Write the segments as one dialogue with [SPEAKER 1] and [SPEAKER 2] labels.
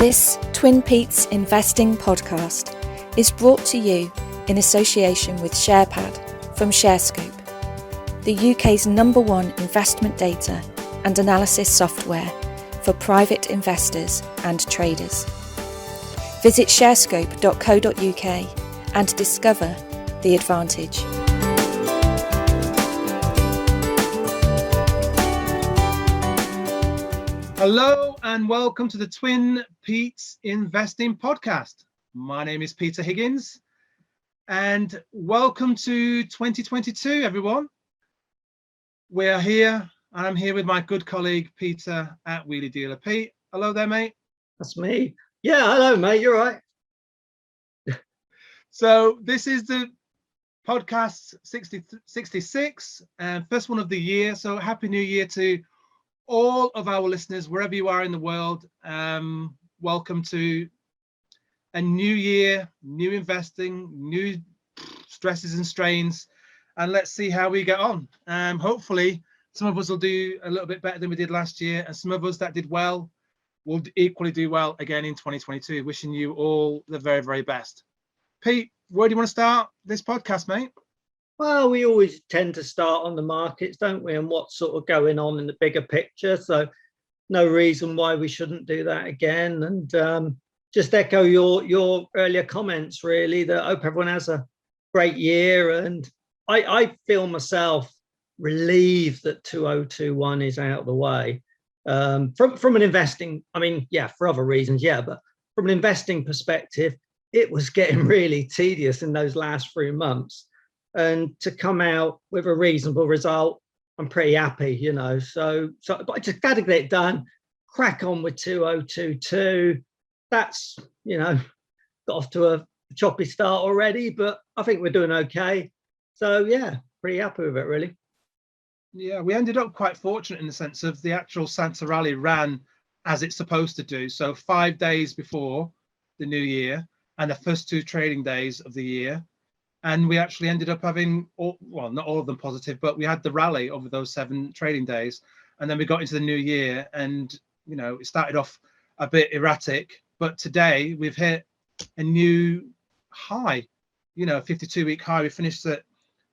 [SPEAKER 1] This Twin Peaks Investing podcast is brought to you in association with SharePad from ShareScope, the UK's #1 investment data and analysis software for private investors and traders. Visit sharescope.co.uk and discover the advantage.
[SPEAKER 2] Hello and welcome to the Twin Peaks Investing Podcast. My name is Peter Higgins and welcome to 2022, everyone. We're here and I'm here with my good colleague Peter at Wheelie Dealer. Pete, hello there, mate.
[SPEAKER 3] That's me. Yeah, hello, mate. You're right.
[SPEAKER 2] So this is the podcast 66 and first one of the year. So happy New Year to all of our listeners, wherever you are in the world. Welcome to a new year, new investing, new stresses and strains, and let's see how we get on. Hopefully some of us will do a little bit better than we did last year, and some of us that did well will equally do well again in 2022. Wishing you all the very, very best. Pete, where do you want to start this podcast, mate?
[SPEAKER 3] Well, we always tend to start on the markets, don't we, and what's sort of going on in the bigger picture. So no reason why we shouldn't do that again. And just echo your earlier comments, really, that I hope everyone has a great year. And I feel myself relieved that 2021 is out of the way. From an investing, I mean, yeah, for other reasons, yeah, but from an investing perspective, it was getting really tedious in those last 3 months. And to come out with a reasonable result, I'm pretty happy, you know. So but I just got to get it done, crack on with 2022. That's, you know, got off to a choppy start already, but I think we're doing okay. So yeah, pretty happy with it, really.
[SPEAKER 2] Yeah, we ended up quite fortunate in the sense of the actual Santa Rally ran as it's supposed to do. So 5 days before the new year and the first 2 trading days of the year. And we actually ended up having, well, not all of them positive, but we had the rally over those 7 trading days. And then we got into the new year and, you know, it started off a bit erratic. But today we've hit a new high, you know, 52-week high. We finished at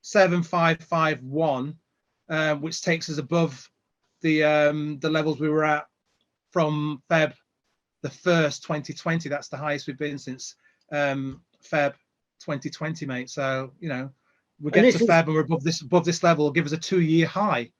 [SPEAKER 2] 7551, which takes us above the levels we were at from Feb the 1st, 2020. That's the highest we've been since Feb 2020, mate. So, you know, we get to Feb and we're above this level. It'll give us a 2-year high.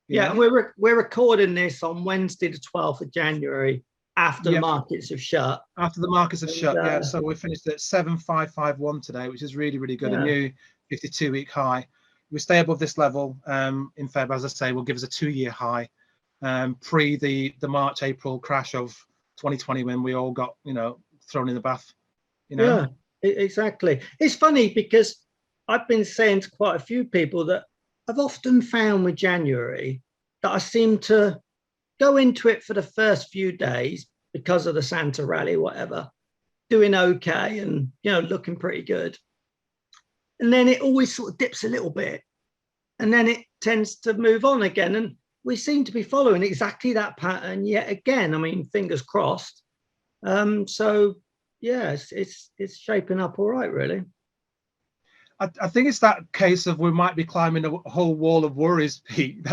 [SPEAKER 3] Yeah, and we're recording this on Wednesday the 12th of January after the markets have shut.
[SPEAKER 2] After the markets have shut, yeah. So we finished at 7551 today, which is really, really good. A new 52-week high. We stay above this level in Feb, as I say, will give us a 2-year high pre the March April crash of 2020 when we all got, you know, thrown in the bath. You know?
[SPEAKER 3] Yeah. Exactly. It's funny because I've been saying to quite a few people that I've often found with January that I seem to go into it for the first few days because of the Santa Rally, whatever, doing okay and, you know, looking pretty good. And then it always sort of dips a little bit and then it tends to move on again. And we seem to be following exactly that pattern yet again. I mean, fingers crossed. So yeah, it's shaping up all right, really.
[SPEAKER 2] I think it's that case of we might be climbing a whole wall of worries, Pete.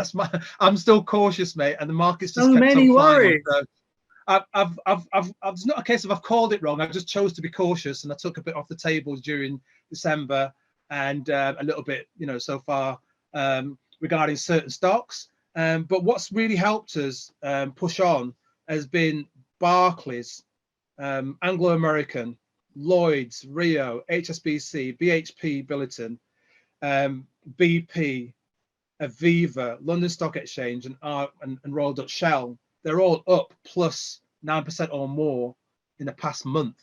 [SPEAKER 2] I'm still cautious, mate, and the market's just kept
[SPEAKER 3] many
[SPEAKER 2] on
[SPEAKER 3] worries.
[SPEAKER 2] So it's not a case of I've called it wrong. I just chose to be cautious, and I took a bit off the table during December and a little bit, you know, so far regarding certain stocks. But what's really helped us push on has been BARCLAYS, Anglo-American, Lloyds, Rio, HSBC, BHP Billiton, BP, AVIVA, London Stock Exchange, and Royal Dutch Shell. They're all up plus 9% or more in the past month.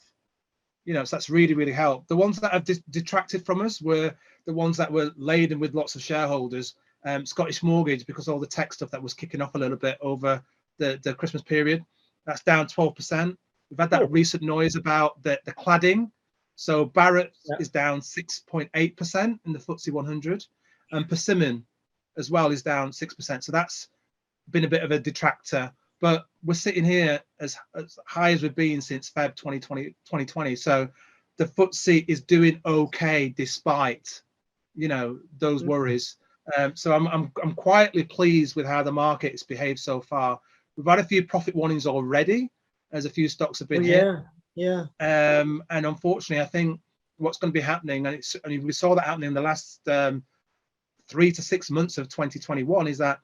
[SPEAKER 2] You know, so that's really, really helped. The ones that have detracted from us were the ones that were laden with lots of shareholders. Scottish Mortgage, because all the tech stuff that was kicking off a little bit over the Christmas period, that's down 12%. We've had that recent noise about the cladding. So BARRETT is down 6.8% in the FTSE 100, and PERSIMMON as well is down 6%. So that's been a bit of a detractor. but we're sitting here as high as we've been since Feb 2020. So the FTSE is doing okay despite, you know, those worries. So I'm quietly pleased with how the market has behaved so far. We've had a few profit warnings already, as a few stocks have been hit.
[SPEAKER 3] Yeah.
[SPEAKER 2] And unfortunately, I think what's going to be happening, and we saw that happening in the last 3 to 6 months of 2021, is that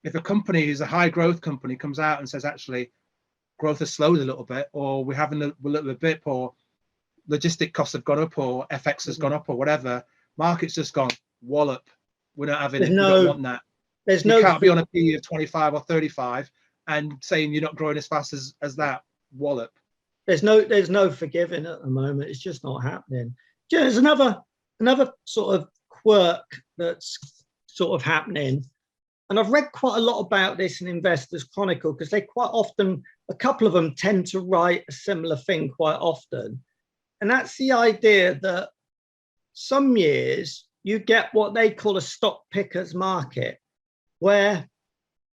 [SPEAKER 2] if a company is a high growth company comes out and says, actually, growth has slowed a little bit, or we're having a little bit, or logistic costs have gone up, or FX has gone up, or whatever, market's just gone wallop. We're not having it. We don't want that. You can't be on a PE of 25 or 35 and saying you're not growing as fast as that. Wallop.
[SPEAKER 3] There's no forgiving at the moment. It's just not happening. There's another sort of quirk that's sort of happening, and I've read quite a lot about this in Investors Chronicle, because they quite often, a couple of them tend to write a similar thing quite often, and that's the idea that some years you get what they call a stock pickers market, where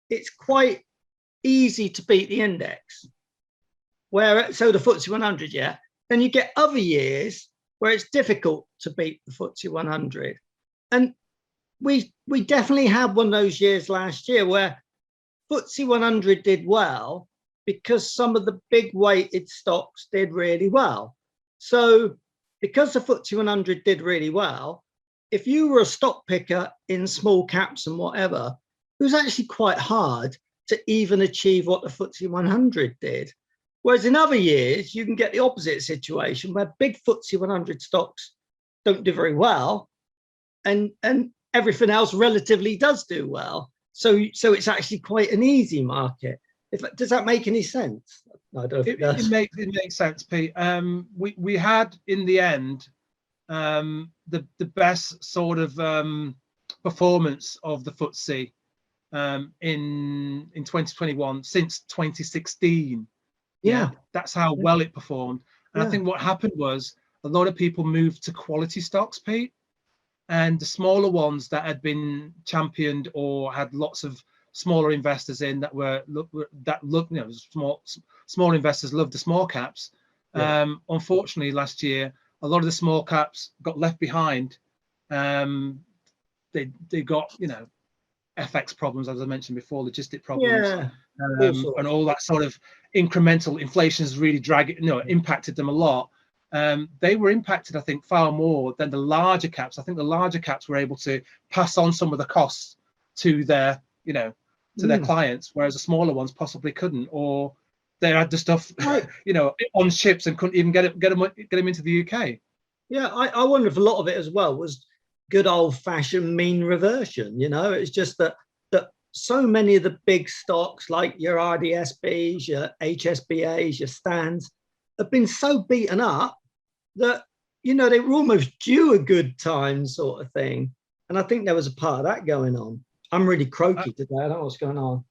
[SPEAKER 3] it's quite easy to beat the index. So the FTSE 100, yeah. Then you get other years where it's difficult to beat the FTSE 100. And we definitely had one of those years last year where FTSE 100 did well because some of the big weighted stocks did really well. So because the FTSE 100 did really well, if you were a stock picker in small caps and whatever, it was actually quite hard to even achieve what the FTSE 100 did. Whereas in other years, you can get the opposite situation where big FTSE 100 stocks don't do very well, and everything else relatively does do well. So it's actually quite an easy market. Does that make any sense? No, I don't think it does.
[SPEAKER 2] It makes sense, Pete. We had in the end the best sort of performance of the FTSE in 2021 since 2016. Yeah, that's how well it performed. And I think what happened was a lot of people moved to quality stocks, Pete, and the smaller ones that had been championed or had lots of smaller investors in that small investors loved the small caps. Unfortunately, last year a lot of the small caps got left behind. They got, you know, FX problems, as I mentioned before, logistic problems, and all that sort of incremental inflation has really impacted them a lot. They were impacted, I think, far more than the larger caps. I think the larger caps were able to pass on some of the costs to their, you know, to their clients, whereas the smaller ones possibly couldn't, or they had the stuff, you know, on ships and couldn't even get them into the UK.
[SPEAKER 3] Yeah, I wonder if a lot of it as well was good old-fashioned mean reversion. You know, it's just that so many of the big stocks like your RDSBs, your HSBAs, your stands have been so beaten up that, you know, they were almost due a good time sort of thing. And I think there was a part of that going on. I'm really croaky today. I don't know what's going on.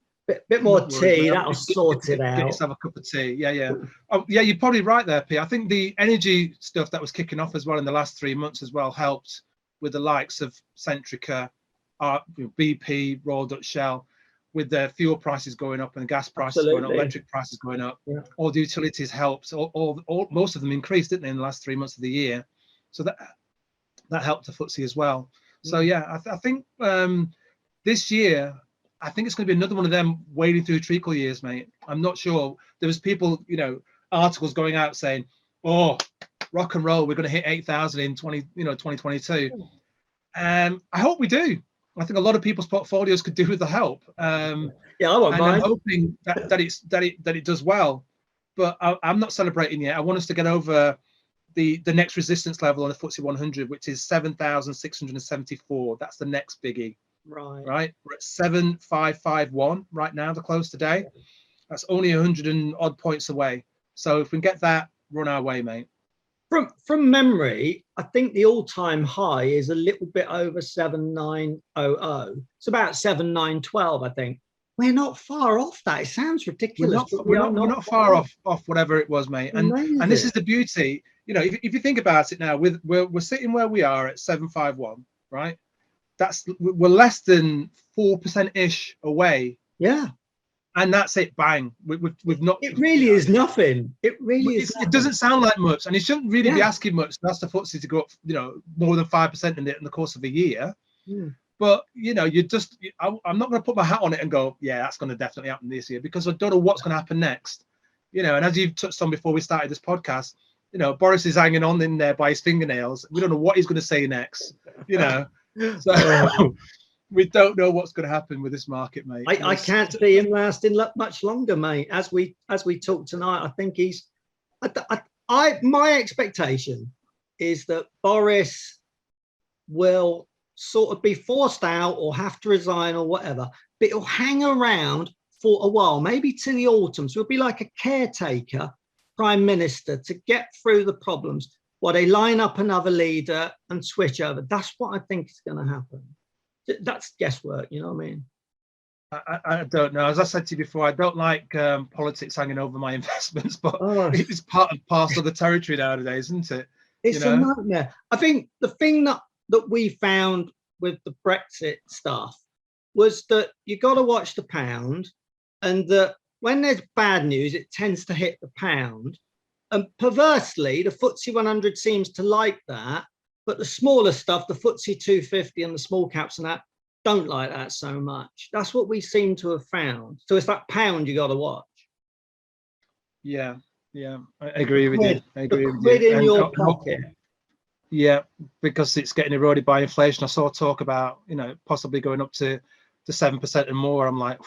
[SPEAKER 3] Bit more tea, that'll sort it out.
[SPEAKER 2] Get yourself a cup of tea. Yeah. Oh, yeah, you're probably right there, P. I think the energy stuff that was kicking off as well in the last 3 months as well helped with the likes of Centrica, BP, Royal Dutch Shell, with the fuel prices going up and the gas prices going up, electric prices going up. Yeah. All the utilities helped. Most of them increased, didn't they, in the last 3 months of the year? So that helped the FTSE as well. So yeah, I think this year, I think it's going to be another one of them wading through treacle years, mate. I'm not sure. There was people, you know, articles going out saying, "Oh, rock and roll, we're going to hit 8,000 in 2022." I hope we do. I think a lot of people's portfolios could do with the help.
[SPEAKER 3] I won't mind.
[SPEAKER 2] I'm hoping that it does well. But I'm not celebrating yet. I want us to get over the next resistance level on the FTSE 100, which is 7,674. That's the next biggie. Right. We're at 7,551 right now, the close today. That's only 100 and odd points away. So if we can get that, run our way, mate.
[SPEAKER 3] From memory, I think the all-time high is a little bit over 7,900. It's about 7,912, I think. We're not far off that. It sounds ridiculous.
[SPEAKER 2] We're not far off whatever it was, mate. And this is the beauty. You know, if you think about it now, we're sitting where we are at 751, right? We're less than 4% ish away.
[SPEAKER 3] Yeah.
[SPEAKER 2] and that's it. Bang. We've not.
[SPEAKER 3] It really is nothing. It really is.
[SPEAKER 2] It doesn't sound like much, and it shouldn't really be asking much. That's the FTSE to go up, more than 5% in the course of a year. But I'm not going to put my hat on it and go, yeah, that's going to definitely happen this year, because I don't know what's going to happen next. And as you've touched on before we started this podcast, Boris is hanging on in there by his fingernails. We don't know what he's going to say next. So we don't know what's going to happen with this market, mate.
[SPEAKER 3] I can't see him lasting much longer, mate. As we talk tonight, I think he's. My expectation is that Boris will sort of be forced out or have to resign or whatever, but he'll hang around for a while, maybe to the autumn. So it'll be like a caretaker prime minister to get through the problems while they line up another leader and switch over. That's what I think is going to happen. That's guesswork, you know what I mean?
[SPEAKER 2] I don't know. As I said to you before, I don't like politics hanging over my investments, but it's part and parcel of the territory nowadays, isn't it?
[SPEAKER 3] It's a nightmare. I think the thing that we found with the Brexit stuff was that you got to watch the pound, and that when there's bad news, it tends to hit the pound. And perversely, the FTSE 100 seems to like that, but the smaller stuff, the FTSE 250 and the small caps and that, don't like that so much. That's what we seem to have found. So it's that pound you got to watch.
[SPEAKER 2] Yeah, I agree with you. I agree with
[SPEAKER 3] quid
[SPEAKER 2] you.
[SPEAKER 3] in your pocket.
[SPEAKER 2] Yeah, because it's getting eroded by inflation. I saw talk about, possibly going up to 7% and more. I'm like,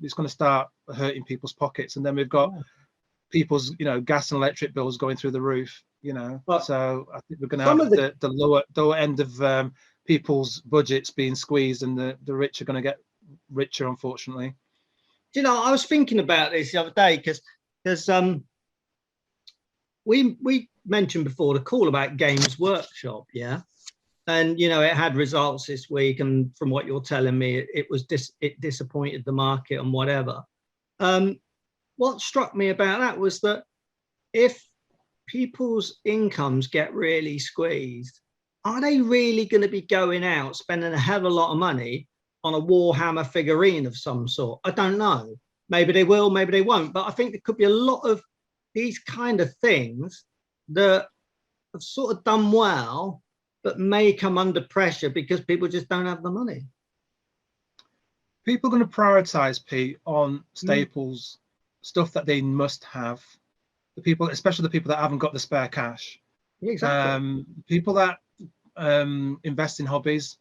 [SPEAKER 2] it's going to start hurting people's pockets. And then we've got people's, gas and electric bills going through the roof, But so I think we're going to have the lower end of people's budgets being squeezed, and the rich are going to get richer, unfortunately.
[SPEAKER 3] I was thinking about this the other day because we mentioned before the call about Games Workshop, and it had results this week, and from what you're telling me, it disappointed the market and whatever. What struck me about that was that if people's incomes get really squeezed, are they really going to be going out spending a hell of a lot of money on a Warhammer figurine of some sort? I don't know. Maybe they will, maybe they won't. But I think there could be a lot of these kind of things that have sort of done well, but may come under pressure because people just don't have the money.
[SPEAKER 2] People are going to prioritize, Pete, on staples, stuff that they must have. The people, especially the people that haven't got the spare cash.
[SPEAKER 3] Exactly.
[SPEAKER 2] People that invest in hobbies,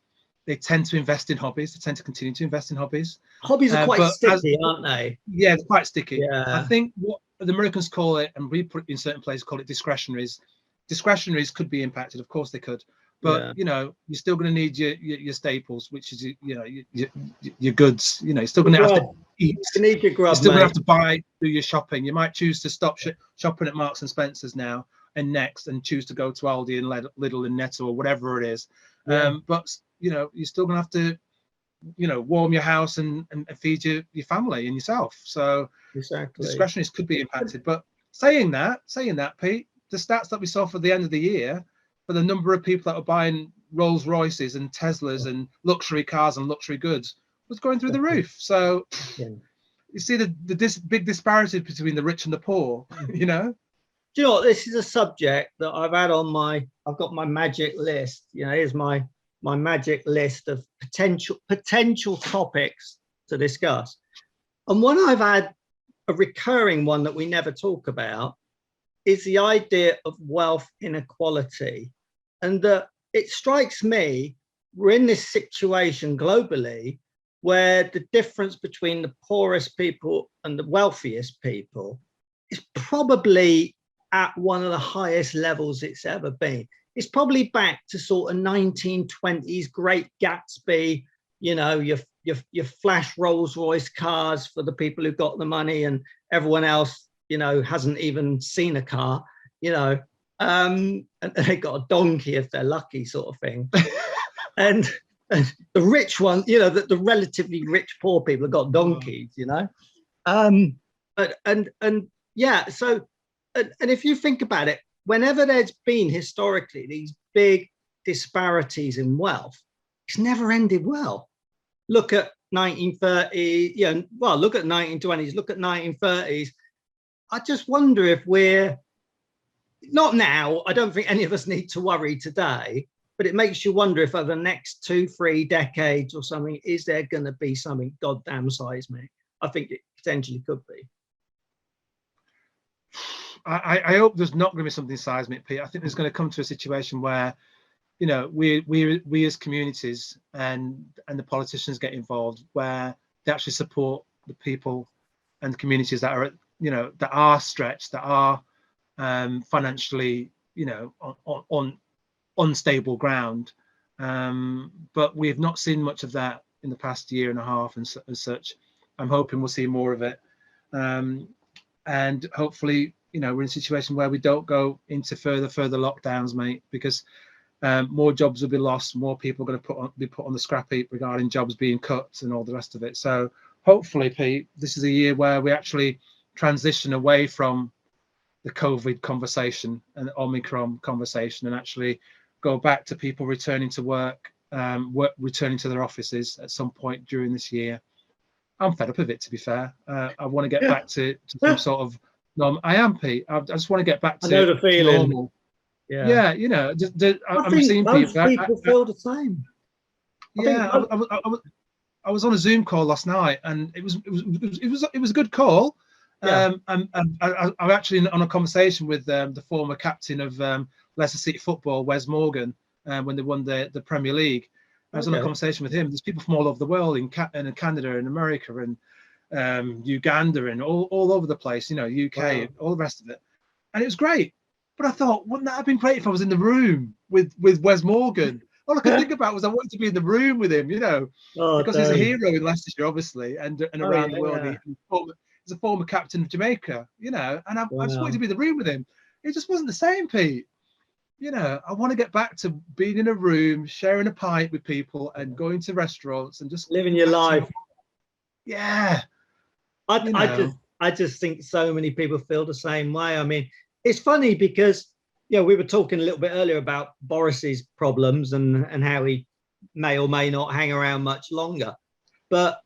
[SPEAKER 2] they tend to invest in hobbies. They tend to continue to invest in hobbies.
[SPEAKER 3] Hobbies are quite sticky, aren't they?
[SPEAKER 2] Yeah, they're quite sticky.
[SPEAKER 3] Yeah.
[SPEAKER 2] I think what the Americans call it, and we put it in certain places, call it discretionaries. Discretionaries could be impacted, of course they could, but you're still going to need your staples, which is your goods. You're still going to have to eat.
[SPEAKER 3] You need your grub.
[SPEAKER 2] You're still going to have to do your shopping. You might choose to stop shopping at Marks and Spencer's now and Next, and choose to go to Aldi and Lidl and Netto or whatever it is. But you're still going to have to warm your house and feed your family and yourself. So
[SPEAKER 3] exactly,
[SPEAKER 2] discretionaries could be impacted. But saying that, Pete, the stats that we saw for the end of the year, for the number of people that were buying Rolls Royces and Teslas and luxury cars and luxury goods, was going through the roof. So you see the big disparity between the rich and the poor.
[SPEAKER 3] Do you know what? This is a subject that I've had on I've got my magic list. Here's my magic list of potential topics to discuss. And one I've had, a recurring one that we never talk about, is the idea of wealth inequality. And that it strikes me, we're in this situation globally where the difference between the poorest people and the wealthiest people is probably at one of the highest levels it's ever been. It's probably back to sort of 1920s Great Gatsby, your flash Rolls Royce cars for the people who've got the money, and everyone else, hasn't even seen a car, and they got a donkey if they're lucky, sort of thing. and the rich one, the relatively rich poor people have got donkeys, and if you think about it, whenever there's been historically these big disparities in wealth, it's never ended well. Look at 1930s, well, look at 1920s, look at 1930s. I just wonder if we're, not now, I don't think any of us need to worry today, but it makes you wonder if over the next 2-3 decades or something, is there going to be something goddamn seismic? I think it potentially could be.
[SPEAKER 2] I hope there's not going to be something seismic, Pete. I think there's going to come to a situation where, you know, we as communities and the politicians get involved, where they actually support the people and the communities that are, you know, that are stretched, that are financially, you know, on unstable ground. But we've not seen much of that in the past year and a half, and as such, I'm hoping we'll see more of it. And hopefully, you know, we're in a situation where we don't go into further lockdowns, mate, because more jobs will be lost, more people are going to be put on the scrap heap regarding jobs being cut and all the rest of it. So hopefully, Pete, this is a year where we actually transition away from the COVID conversation and the Omicron conversation, and actually go back to people returning to work, returning to their offices at some point during this year. I'm fed up of it, to be fair. I want to get back to some sort of norm. I am, Pete. I just want to get back to,
[SPEAKER 3] I know the feeling.
[SPEAKER 2] Normal. Yeah, you know,
[SPEAKER 3] I'm seeing most people feel the same.
[SPEAKER 2] I was on a Zoom call last night, and it was a good call.
[SPEAKER 3] Yeah.
[SPEAKER 2] I'm actually on a conversation with the former captain of Leicester City football, Wes Morgan, when they won the Premier League. I was on a conversation with him. There's people from all over the world, in Canada and America and Uganda and all over the place, you know, UK, all the rest of it. And it was great. But I thought, wouldn't that have been great if I was in the room with Wes Morgan? All I could think about was I wanted to be in the room with him, you know, because he's a hero in Leicestershire, obviously, and around the world. He's a former captain of Jamaica, you know, and I just wanted to be in the room with him. It just wasn't the same, Pete. You know, I want to get back to being in a room, sharing a pint with people, and going to restaurants and just
[SPEAKER 3] living your life.
[SPEAKER 2] Yeah.
[SPEAKER 3] I just think so many people feel the same way. I mean, it's funny because, you know, we were talking a little bit earlier about Boris's problems and how he may or may not hang around much longer. But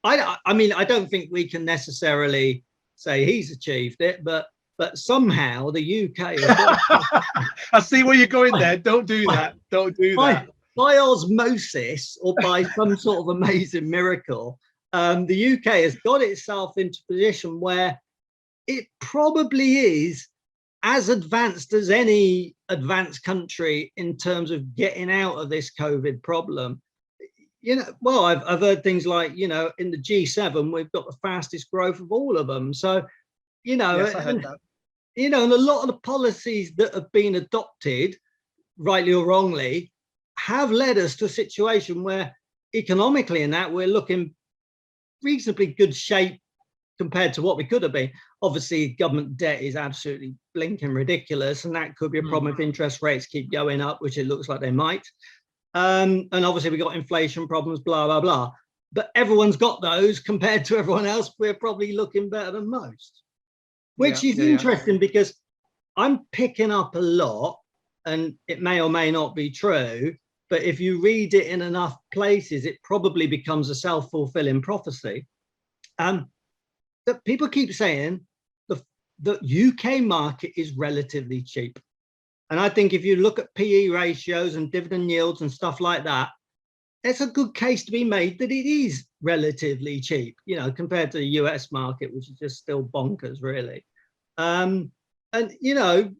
[SPEAKER 3] I mean, I don't think we can necessarily say he's achieved it, but somehow the UK
[SPEAKER 2] I see where you're going there. Don't do that. Don't do that.
[SPEAKER 3] By osmosis, or by some sort of amazing miracle, the UK has got itself into a position where it probably is as advanced as any advanced country in terms of getting out of this COVID problem. You know, well, I've heard things like, you know, in the G7, we've got the fastest growth of all of them. So, you know,
[SPEAKER 2] yes, I heard that.
[SPEAKER 3] You know, and a lot of the policies that have been adopted, rightly or wrongly, have led us to a situation where economically in that we're looking reasonably good shape compared to what we could have been. Obviously, government debt is absolutely blinking ridiculous, and that could be a problem if interest rates keep going up, which it looks like they might. And obviously we got inflation problems, blah, blah, blah. But everyone's got those. Compared to everyone else, we're probably looking better than most. Which is interesting because I'm picking up a lot, and it may or may not be true, but if you read it in enough places, it probably becomes a self-fulfilling prophecy. That people keep saying the UK market is relatively cheap. And I think if you look at PE ratios and dividend yields and stuff like that, it's a good case to be made that it is relatively cheap, you know, compared to the US market, which is just still bonkers, really. And, you know,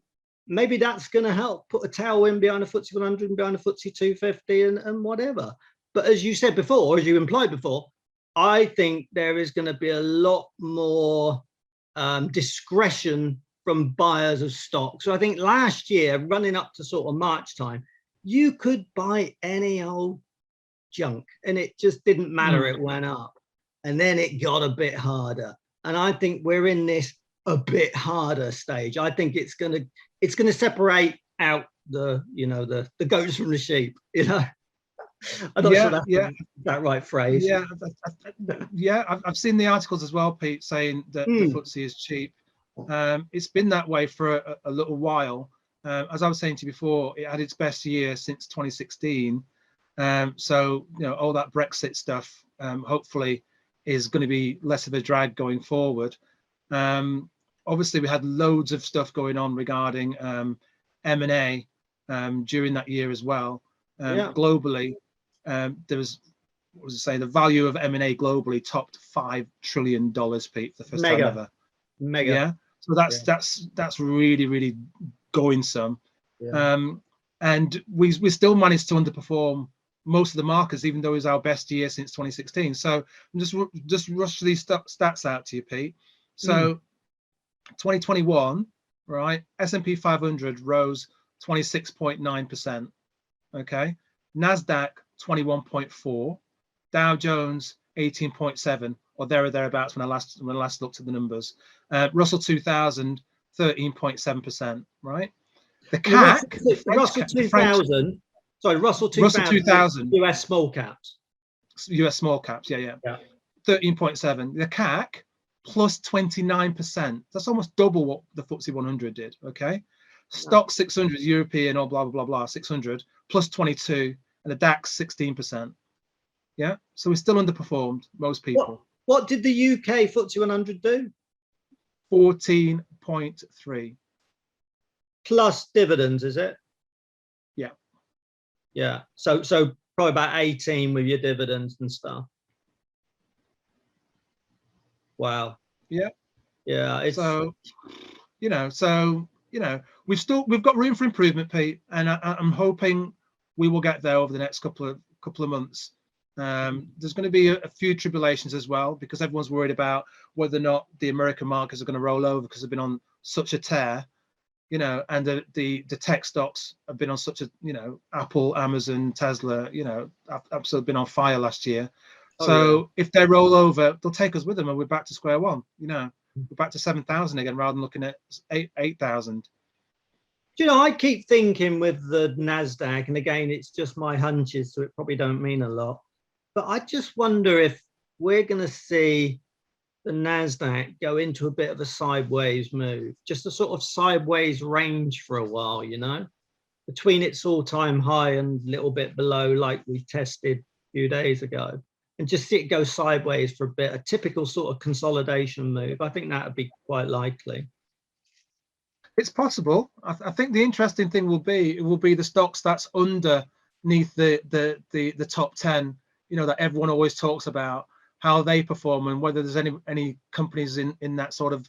[SPEAKER 3] maybe that's going to help put a tailwind behind the FTSE 100 and behind the FTSE 250 and whatever. But as you said before, as you implied before, I think there is going to be a lot more discretion from buyers of stock. So I think last year, running up to sort of March time, you could buy any old junk and it just didn't matter. It went up, and then it got a bit harder. And I think we're in this a bit harder stage. I think it's going to separate out the, you know, the goats from the sheep, you know. I'm not sure that's that right phrase. I've seen the articles as well, Pete, saying that the FTSE is cheap. It's been that way for a little while. As I was saying to you before, it had its best year since 2016. So, you know, all that Brexit stuff
[SPEAKER 2] hopefully is going to be less of a drag going forward. Obviously, we had loads of stuff going on regarding M&A during that year as well. Globally, there was, what was I saying, the value of M&A globally topped $5 trillion, Pete, for the first time ever.
[SPEAKER 3] Mega.
[SPEAKER 2] Yeah. So that's really, really going some. And we still managed to underperform most of the markets, even though it was our best year since 2016. So I'm just rush these stats out to you, Pete. So 2021, right? S&P 500 rose 26.9%. Okay. Nasdaq 21.4, Dow Jones 18.7, or there or thereabouts when I last looked at the numbers. Russell 2000 13.7%, right? The CAC,
[SPEAKER 3] Russell 2000. Sorry, Russell 2000. US small caps.
[SPEAKER 2] US small caps, yeah. 13.7. The CAC plus 29%. That's almost double what the FTSE 100 did. Okay. Stock 600 European or blah blah blah 600 plus 22, and the DAX 16%. Yeah. So we still underperformed most people.
[SPEAKER 3] What did the UK FTSE 100 do?
[SPEAKER 2] 14.3.
[SPEAKER 3] Plus dividends, is it?
[SPEAKER 2] Yeah.
[SPEAKER 3] Yeah. So probably about 18 with your dividends and stuff. Wow.
[SPEAKER 2] Yeah.
[SPEAKER 3] Yeah. It's...
[SPEAKER 2] So we've got room for improvement, Pete, and I'm hoping we will get there over the next couple of months. There's going to be a few tribulations as well, because everyone's worried about whether or not the American markets are going to roll over because they've been on such a tear, and the tech stocks have been on such a, Apple, Amazon, Tesla, absolutely been on fire last year. If they roll over, they'll take us with them, and we're back to square one. We're back to 7,000 again, rather than looking at 8,000.
[SPEAKER 3] I keep thinking with the Nasdaq, and again, it's just my hunches, so it probably don't mean a lot. But I just wonder if we're going to see the Nasdaq go into a bit of a sideways move, just a sort of sideways range for a while, between its all-time high and a little bit below, like we tested a few days ago, and just see it go sideways for a bit, a typical sort of consolidation move. I think that would be quite likely.
[SPEAKER 2] It's possible. I think the interesting thing will be the stocks that's underneath the top 10, that everyone always talks about, how they perform, and whether there's any companies in that sort of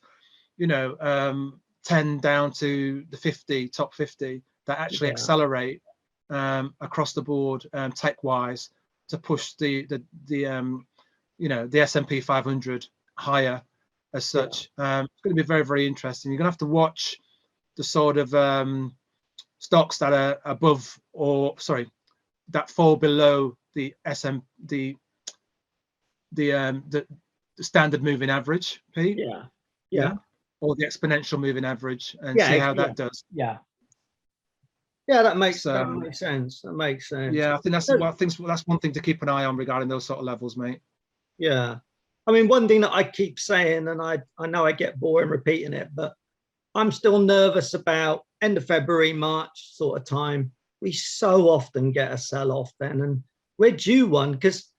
[SPEAKER 2] 10 down to the top 50 that actually accelerate across the board tech wise to push the S&P 500 higher as such. It's going to be very, very interesting. You're going to have to watch the sort of stocks that are above, that fall below the the standard moving average, Pete. Yeah. Or the exponential moving average, and see how that does.
[SPEAKER 3] Yeah, that makes sense. That makes sense.
[SPEAKER 2] Yeah, I think that's one thing to keep an eye on regarding those sort of levels, mate.
[SPEAKER 3] Yeah. I mean, one thing that I keep saying, and I know I get bored repeating it, but I'm still nervous about end of February, March sort of time. We so often get a sell-off then, and we're due one, because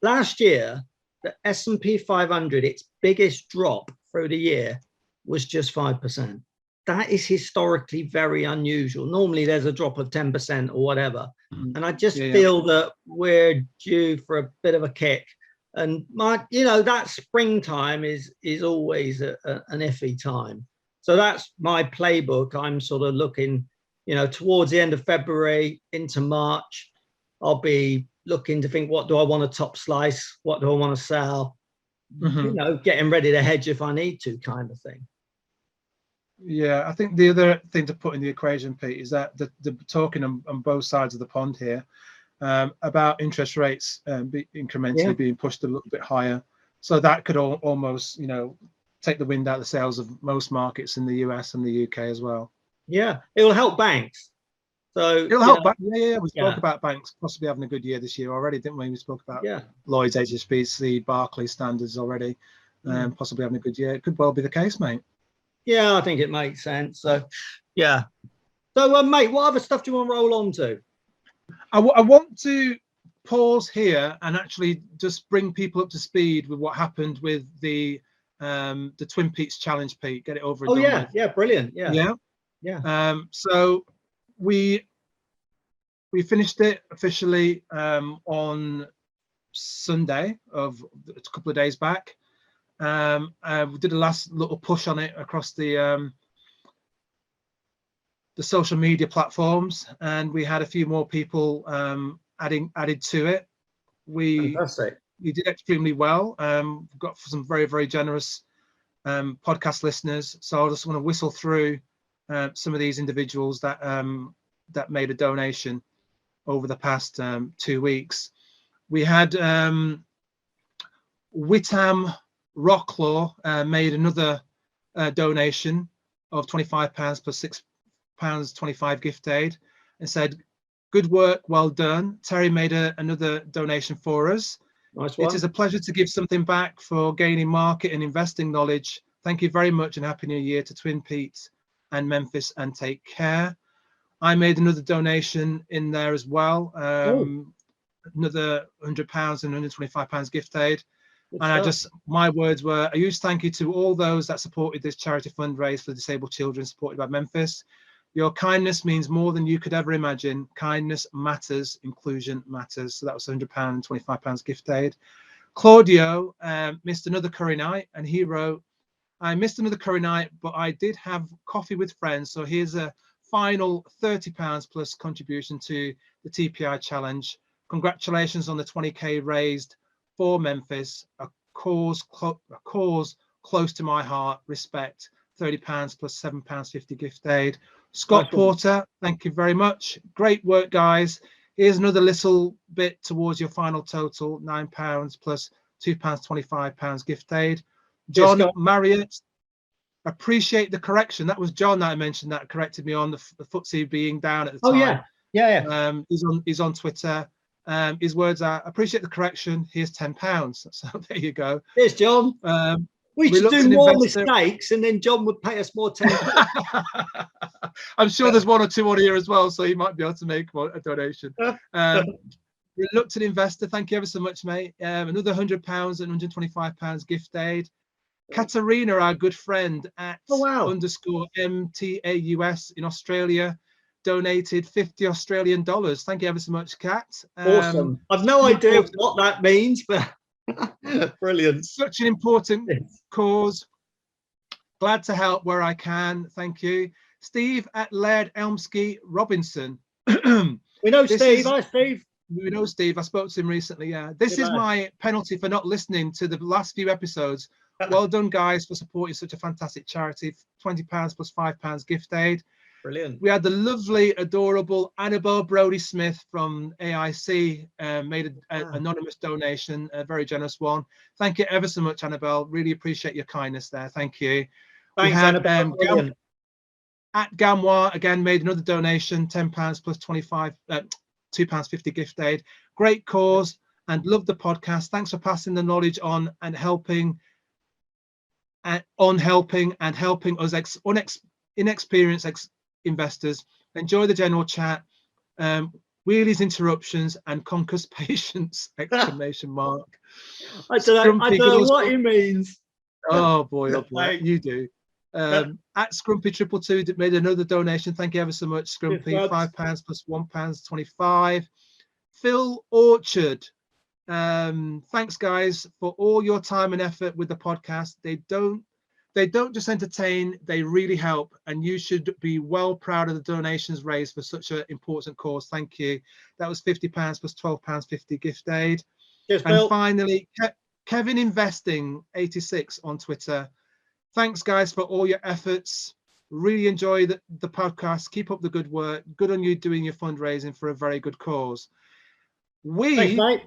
[SPEAKER 3] last year, the S&P 500, its biggest drop through the year was just 5%. That is historically very unusual. Normally there's a drop of 10% or whatever. And I just feel that we're due for a bit of a kick. And that springtime is always an iffy time. So that's my playbook. I'm sort of looking, towards the end of February into March, I'll be looking to think, what do I want to top slice? What do I want to sell? Getting ready to hedge if I need to, kind of thing.
[SPEAKER 2] Yeah, I think the other thing to put in the equation, Pete, is that the talking on both sides of the pond here about interest rates incrementally being pushed a little bit higher. So that could almost, take the wind out of the sails of most markets in the US and the UK as well. Yeah,
[SPEAKER 3] it will help banks. So
[SPEAKER 2] it'll help banks. Yeah. We spoke about banks possibly having a good year this year already, didn't we? We spoke about Lloyds, HSBC, BARCLAYS standards already, possibly having a good year. It could well be the case, mate.
[SPEAKER 3] Yeah, I think it makes sense. So, yeah. So, mate, what other stuff do you want to roll on to?
[SPEAKER 2] I want to pause here and actually just bring people up to speed with what happened with the Twin Peaks Challenge, Pete. Get it over and done with.
[SPEAKER 3] Yeah, brilliant. Yeah.
[SPEAKER 2] So we finished it officially on Sunday of a couple of days back. We did a last little push on it across the social media platforms, and we had a few more people added to it.
[SPEAKER 3] Fantastic.
[SPEAKER 2] We did extremely well. We've got some very, very generous podcast listeners. So I just want to whistle through some of these individuals that made a donation over the past 2 weeks. We had Whittam Rocklaw made another donation of £25 plus £6.25 gift aid, and said, "Good work, well done." Terry made another donation for us.
[SPEAKER 3] Nice one.
[SPEAKER 2] It is a pleasure to give something back for gaining market and investing knowledge. Thank you very much, and Happy New Year to Twin Peaks and Memphis, and take care. I made another donation in there as well. Another £100 and £125 gift aid. My words were a huge thank you to all those that supported this charity fundraise for disabled children supported by Memphis. Your kindness means more than you could ever imagine. Kindness matters, inclusion matters. So that was £100 and £25 gift aid. Claudio missed another curry night, and he wrote, "I missed another curry night, but I did have coffee with friends. So here's a final £30 plus contribution to the TPI challenge. Congratulations on the 20k raised for Memphis, a cause close to my heart. Respect. £30 plus £7.50 gift aid." Scott Porter, thank you very much. Great work, guys. Here's another little bit towards your final total, £9 plus £2.25 gift aid. John Marriott, appreciate the correction. That was John that I mentioned that corrected me on the FTSE being down at the time.
[SPEAKER 3] Yeah.
[SPEAKER 2] He's on Twitter. His words are, "Appreciate the correction. Here's £10." So there you go.
[SPEAKER 3] Here's John. We should do more mistakes, and then John would pay us more £10.
[SPEAKER 2] I'm sure there's one or two on here as well, so he might be able to make a donation. Reluctant investor, thank you ever so much, mate. Another £100 and £125 gift aid. Katarina, our good friend at _MTAUS in Australia, donated $50 Australian. Thank you ever so much, Kat.
[SPEAKER 3] Awesome. I've no idea what that means, but brilliant.
[SPEAKER 2] Such an important cause. Glad to help where I can. Thank you. Steve at Laird Elmsky Robinson.
[SPEAKER 3] We know Steve. Hi, Steve.
[SPEAKER 2] We know Steve. I spoke to him recently. Yeah. This is my penalty for not listening to the last few episodes. Well done, guys, for supporting such a fantastic charity. £20 plus £5 gift aid.
[SPEAKER 3] Brilliant.
[SPEAKER 2] We had the lovely, adorable Annabelle Brody-Smith from AIC made an anonymous donation, a very generous one. Thank you ever so much, Annabelle. Really appreciate your kindness there. Thank you.
[SPEAKER 3] Thanks, Annabelle.
[SPEAKER 2] At Gamwa, again, made another donation, £10 plus £2.50 gift aid. Great cause and love the podcast. Thanks for passing the knowledge on and helping us inexperienced investors. Enjoy the general chat. Wheelies interruptions and conquers patience! Exclamation mark.
[SPEAKER 3] I don't know what he means.
[SPEAKER 2] Oh boy, you do. At Scrumpy222 made another donation. Thank you ever so much, Scrumpy. £5 plus £1.25. Phil Orchard. Thanks, guys, for all your time and effort with the podcast. They don't just entertain, they really help, and you should be well proud of the donations raised for such an important cause. Thank you. That was £50 plus £12.50 gift aid.
[SPEAKER 3] Cheers,
[SPEAKER 2] and
[SPEAKER 3] Phil.
[SPEAKER 2] Finally, Kevin Investing 86 on Twitter. Thanks, guys, for all your efforts. Really enjoy the podcast. Keep up the good work. Good on you doing your fundraising for a very good cause.
[SPEAKER 3] Thanks, mate.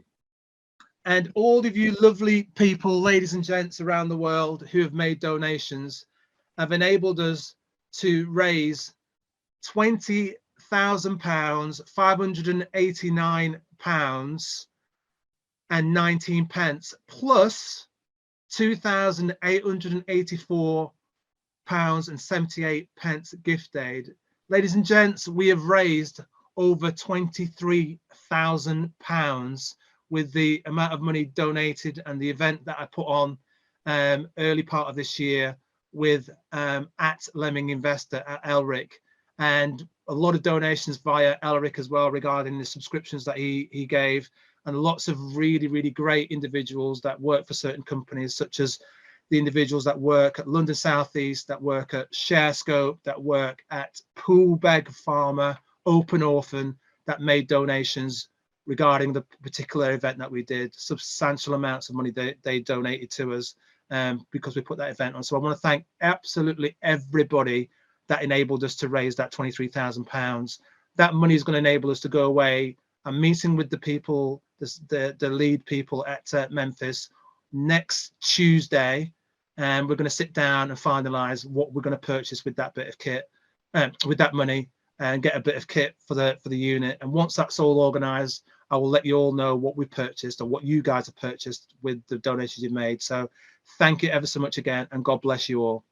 [SPEAKER 2] And all of you lovely people, ladies and gents around the world who have made donations, have enabled us to raise £20,000, £589 and 19 pence, plus £2,884 and 78 pence gift aid. Ladies and gents, we have raised over £23,000 with the amount of money donated and the event that I put on early part of this year with at Lemming Investor at Elric, and a lot of donations via Elric as well regarding the subscriptions that he gave, and lots of really, really great individuals that work for certain companies, such as the individuals that work at London South East, that work at ShareScope, that work at Poolbeg Pharma, Open Orphan, that made donations regarding the particular event that we did. Substantial amounts of money they donated to us because we put that event on. So I want to thank absolutely everybody that enabled us to raise that £23,000. That money is going to enable us to go away. I'm meeting with the people, the lead people at Memphis next Tuesday, and we're going to sit down and finalize what we're going to purchase with that bit of kit, with that money, and get a bit of kit for the unit. And once that's all organized, I will let you all know what we purchased or what you guys have purchased with the donations you made. So thank you ever so much again, and God bless you all.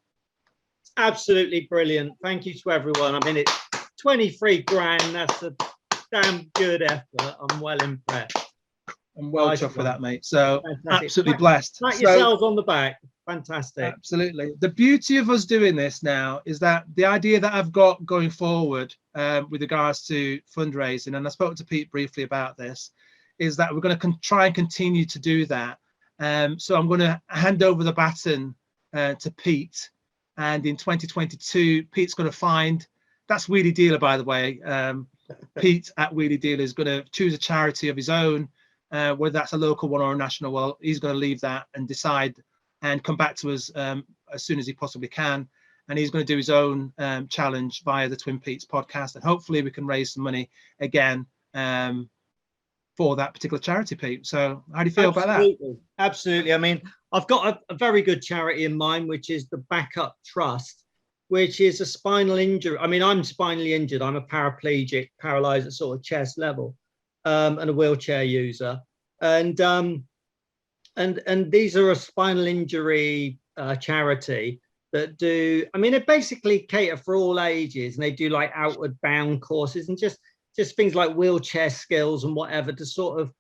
[SPEAKER 3] Absolutely brilliant. Thank you to everyone. I mean, it's 23 grand. That's a damn good effort. I'm well impressed.
[SPEAKER 2] I'm well chuffed with that, mate. So
[SPEAKER 3] fantastic.
[SPEAKER 2] Absolutely blessed.
[SPEAKER 3] Pat yourselves on the back. Fantastic.
[SPEAKER 2] Absolutely. The beauty of us doing this now is that the idea that I've got going forward with regards to fundraising, and I spoke to Pete briefly about this, is that we're going to try and continue to do that. So I'm going to hand over the baton to Pete, and in 2022, Pete's going to find, that's Wheelie Dealer, by the way. Pete at Wheelie Dealer is going to choose a charity of his own, whether that's a local one or a national. Well, he's going to leave that and decide and come back to us as soon as he possibly can. And he's going to do his own challenge via the Twin Peaks podcast. And hopefully we can raise some money again for that particular charity, Pete. So how do you feel about that?
[SPEAKER 3] Absolutely. I mean, I've got a very good charity in mind, which is the Backup Trust, which is a spinal injury. I mean, I'm spinally injured. I'm a paraplegic, paralyzed at sort of chest level, and a wheelchair user. And these are a spinal injury charity that do, I mean, they basically cater for all ages, and they do like outward bound courses and just things like wheelchair skills and whatever to sort of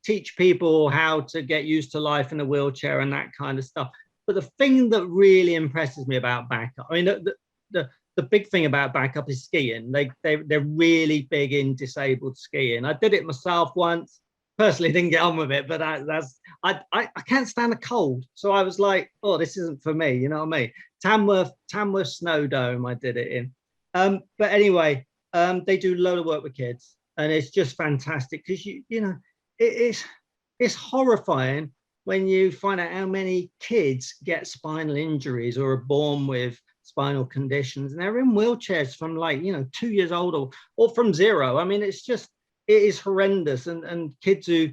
[SPEAKER 3] teach people how to get used to life in a wheelchair and that kind of stuff. But the thing that really impresses me about Backup, I mean, the big thing about Backup is skiing. They're really big in disabled skiing. I did it myself once. Personally, didn't get on with it, but I can't stand the cold. So I was like, oh, this isn't for me. You know what I mean? Tamworth Snow Dome, I did it in. But anyway, they do a load of work with kids, and it's just fantastic because you know it's horrifying when you find out how many kids get spinal injuries or are born with spinal conditions, and they're in wheelchairs from like 2 years old or from 0. I mean, it is horrendous, and kids who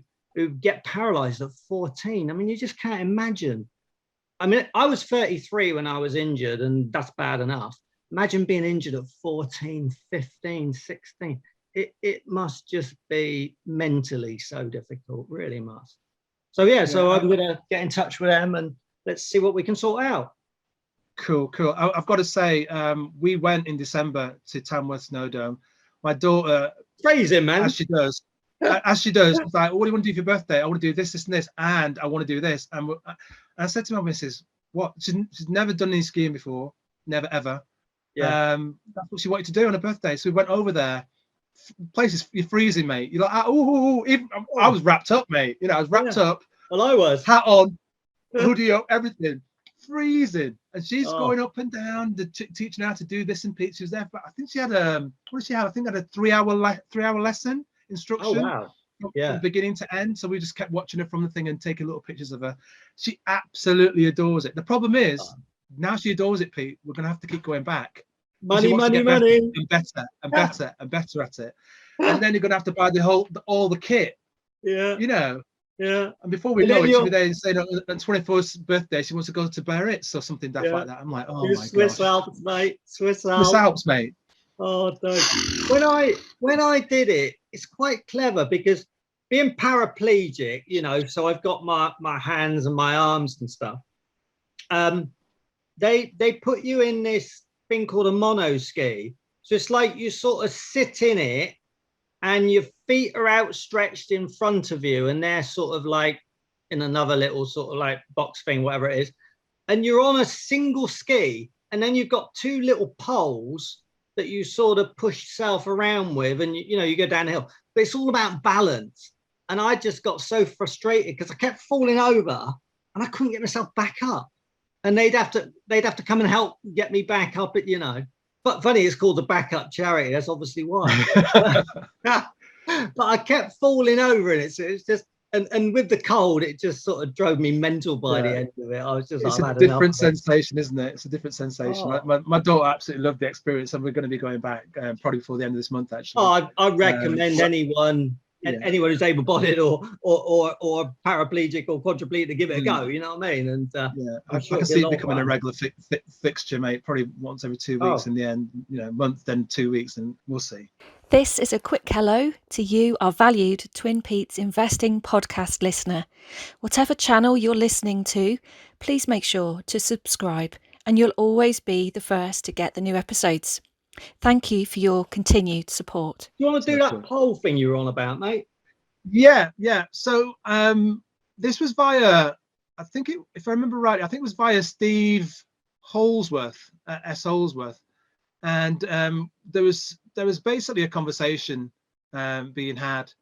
[SPEAKER 3] get paralyzed at 14. I mean, you just can't imagine. I mean, I was 33 when I was injured, and that's bad enough. Imagine being injured at 14, 15, 16. It must just be mentally so difficult, really must. So yeah, so I'm gonna get in touch with them and let's see what we can sort out.
[SPEAKER 2] Cool. I've got to say, we went in December to Tamworth Snow Dome. My daughter,
[SPEAKER 3] phrasing, man,
[SPEAKER 2] as she does, was like, what do you want to do for your birthday? I want to do this, this, and this, and I want to do this. And I said to my missus, what? She's never done any skiing before, never ever. Yeah. That's what she wanted to do on her birthday. So we went over there. Places, you're freezing, mate. You're like, I was wrapped up, mate. I was wrapped up.
[SPEAKER 3] Well, I was.
[SPEAKER 2] Hat on, hoodie up, everything. Freezing. And she's going up and down, teaching how to do this and Pete. She was there, but I think she had what did she have? I think had a 3-hour lesson instruction.
[SPEAKER 3] Oh wow.
[SPEAKER 2] From beginning to end. So we just kept watching her from the thing and taking little pictures of her. She absolutely adores it. The problem is now she adores it, Pete. We're gonna have to keep going back.
[SPEAKER 3] Money.
[SPEAKER 2] And better and better at it. And then you're gonna have to buy all the kit. Yeah. Yeah. And before we know it, she'll be there saying on 24th birthday she wants to go to BARRETT or something daft like that. I'm like, oh my god.
[SPEAKER 3] Swiss Alps, mate. Swiss
[SPEAKER 2] Alps, mate.
[SPEAKER 3] Oh, don't. When I did it, it's quite clever because being paraplegic, so I've got my hands and my arms and stuff. They put you in this thing called a mono ski, So it's like you sort of sit in it and your feet are outstretched in front of you and they're sort of like in another little sort of like box thing, whatever it is. And you're on a single ski and then you've got two little poles that you sort of push yourself around with and, you know, you go downhill. But it's all about balance. And I just got so frustrated because I kept falling over and I couldn't get myself back up. And they'd have to come and help get me back up, you know. But funny, it's called the backup charity. That's obviously why. But I kept falling over in it. So it's just, and with the cold, it just sort of drove me mental by the end of it. I was just,
[SPEAKER 2] it's a different sensation, isn't it? It's a different sensation. Oh. My daughter absolutely loved the experience, and we're going to be going back probably before the end of this month, actually.
[SPEAKER 3] Oh, I recommend anyone who's able-bodied or paraplegic or quadriplegic to give it a go. You know what I mean? And
[SPEAKER 2] I can see it becoming a regular fixture, mate. Probably once every 2 weeks in the end. You know, month, then 2 weeks, and we'll see.
[SPEAKER 1] This is a quick hello to you, our valued Twin Peaks Investing podcast listener. Whatever channel you're listening to, please make sure to subscribe and you'll always be the first to get the new episodes. Thank you for your continued support.
[SPEAKER 3] You want to do that poll thing you were on about, mate?
[SPEAKER 2] Yeah. So this was via, I think if I remember right, I think it was via Steve Holsworth, S. Holsworth. And there was basically a conversation being had,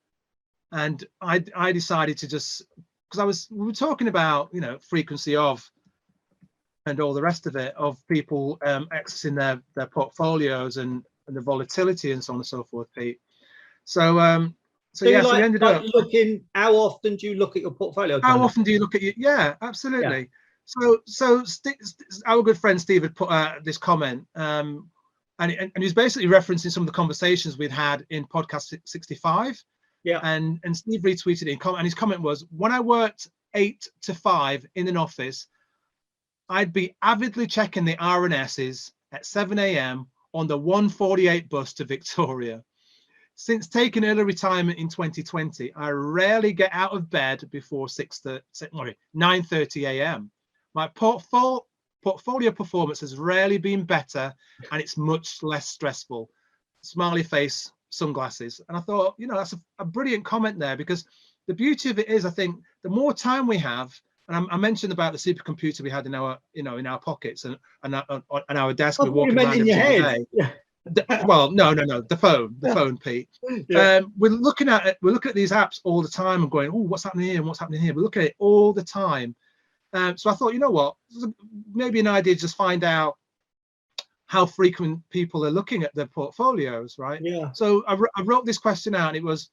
[SPEAKER 2] and I decided to just, because we were talking about, you know, frequency of and all the rest of it, of people accessing their portfolios and the volatility and so on and so forth, Pete. So we ended up
[SPEAKER 3] looking. How often do you look at your portfolio?
[SPEAKER 2] How often do you look at your? Yeah, absolutely. Yeah. So our good friend Steve had put this comment. And he was basically referencing some of the conversations we'd had in podcast 65.
[SPEAKER 3] Yeah.
[SPEAKER 2] And Steve retweeted it, and his comment was, when I worked 8 to 5 in an office, I'd be avidly checking the RNSs at 7 a.m. on the 148 bus to Victoria. Since taking early retirement in 2020, I rarely get out of bed before 9:30 a.m. My portfolio performance has rarely been better, and it's much less stressful. Smiley face, sunglasses. And I thought, you know, that's a brilliant comment there, because the beauty of it is, I think the more time we have, and I mentioned about the supercomputer we had in our, you know, in our pockets and on our desk. We're walking around every day. Yeah. Well, no, the phone, Pete. Yeah. We're looking at these apps all the time and going, oh, what's happening here and what's happening here. We look at it all the time. So I thought, you know what, maybe an idea to just find out how frequent people are looking at their portfolios, right?
[SPEAKER 3] Yeah.
[SPEAKER 2] So I wrote this question out, and it was,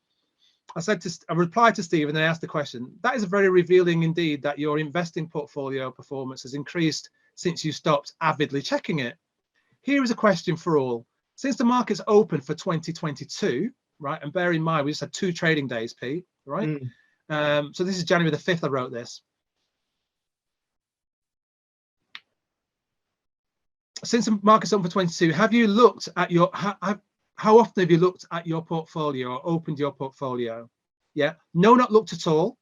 [SPEAKER 2] I replied to Steve, and then I asked the question, that is very revealing indeed that your investing portfolio performance has increased since you stopped avidly checking it. Here is a question for all. Since the market's open for 2022, right, and bear in mind, we just had 2 trading days, Pete, right? So this is January the 5th, I wrote this. Since the market's open for 22, have you looked at your, how often have you looked at your portfolio or opened your portfolio? Yeah, no, not looked at all.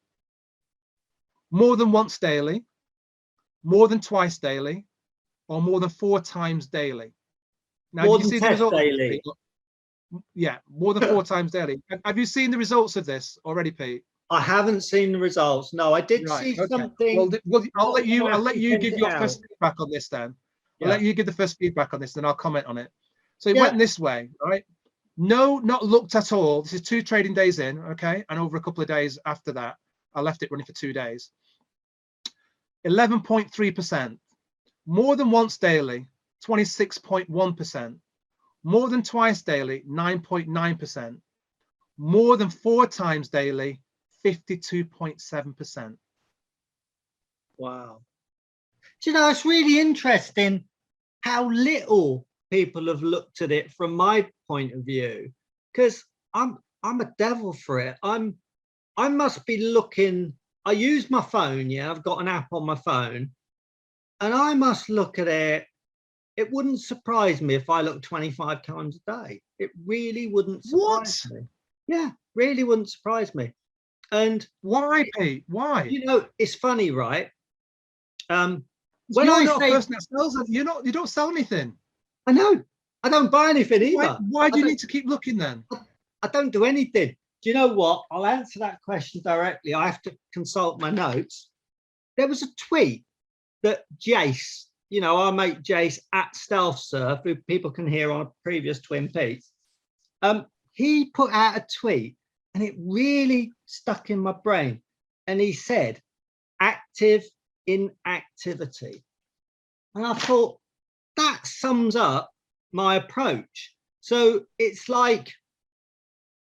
[SPEAKER 2] More than once daily, more than twice daily, or more than 4 times daily. Now,
[SPEAKER 3] more than daily.
[SPEAKER 2] Yeah, more than 4 times daily. Have you seen the results of this already, Pete?
[SPEAKER 3] I haven't seen the results. No, I did see something.
[SPEAKER 2] Well, I'll let you give your first feedback on this then. I'll let you give the first feedback on this, then I'll comment on it. So it went this way, right? No, not looked at all. This is 2 trading days in, okay? And over a couple of days after that, I left it running for 2 days. 11.3%. More than once daily, 26.1%. More than twice daily, 9.9%. More than 4 times daily, 52.7%.
[SPEAKER 3] Wow. Do you know, it's really interesting how little people have looked at it from my point of view, because I'm a devil for it. I must be looking. I use my phone. Yeah, I've got an app on my phone, and I must look at it. It wouldn't surprise me if I look 25 times a day. It really wouldn't surprise me. Yeah, really wouldn't surprise me. And
[SPEAKER 2] why, Pete? Why?
[SPEAKER 3] You know, it's funny, right?
[SPEAKER 2] When you're not a person that sells it, you don't sell anything.
[SPEAKER 3] I know, I don't buy anything either.
[SPEAKER 2] Why do you need to keep looking then?
[SPEAKER 3] I don't do anything. Do you know what? I'll answer that question directly. I have to consult my notes. There was a tweet that Jace, you know, our mate Jace at Stealth Surf, who people can hear on a previous Twin Peaks, he put out a tweet and it really stuck in my brain. And he said, active inactivity. And I thought, that sums up my approach. So it's like,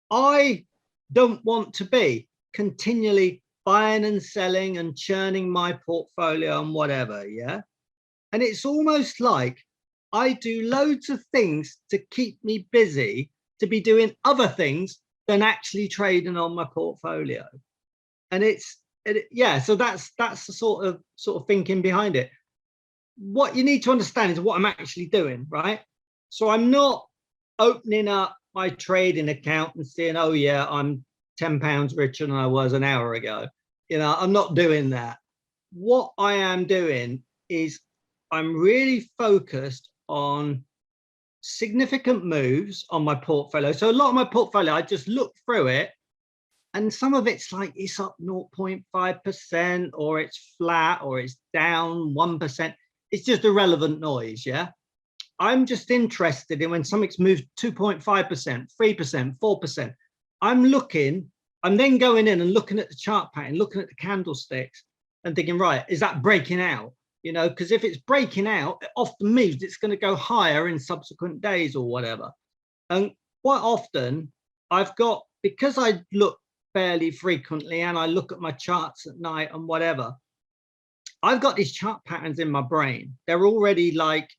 [SPEAKER 3] I don't want to be continually buying and selling and churning my portfolio and whatever, yeah? And it's almost like I do loads of things to keep me busy, to be doing other things than actually trading on my portfolio. And yeah, so that's the sort of thinking behind it. What you need to understand is what I'm actually doing, right? So I'm not opening up my trading account and saying, oh yeah, I'm £10 richer than I was an hour ago. You know, I'm not doing that. What I am doing is I'm really focused on significant moves on my portfolio. So a lot of my portfolio, I just look through it and some of it's like it's up 0.5% or it's flat or it's down 1%. It's just irrelevant noise, yeah? I'm just interested in when something's moved 2.5%, 3%, 4%. I'm then going in and looking at the chart pattern, looking at the candlesticks and thinking, right, is that breaking out? You know, because if it's breaking out, it often means it's going to go higher in subsequent days or whatever. And quite often because I look fairly frequently and I look at my charts at night and whatever, I've got these chart patterns in my brain. They're already like,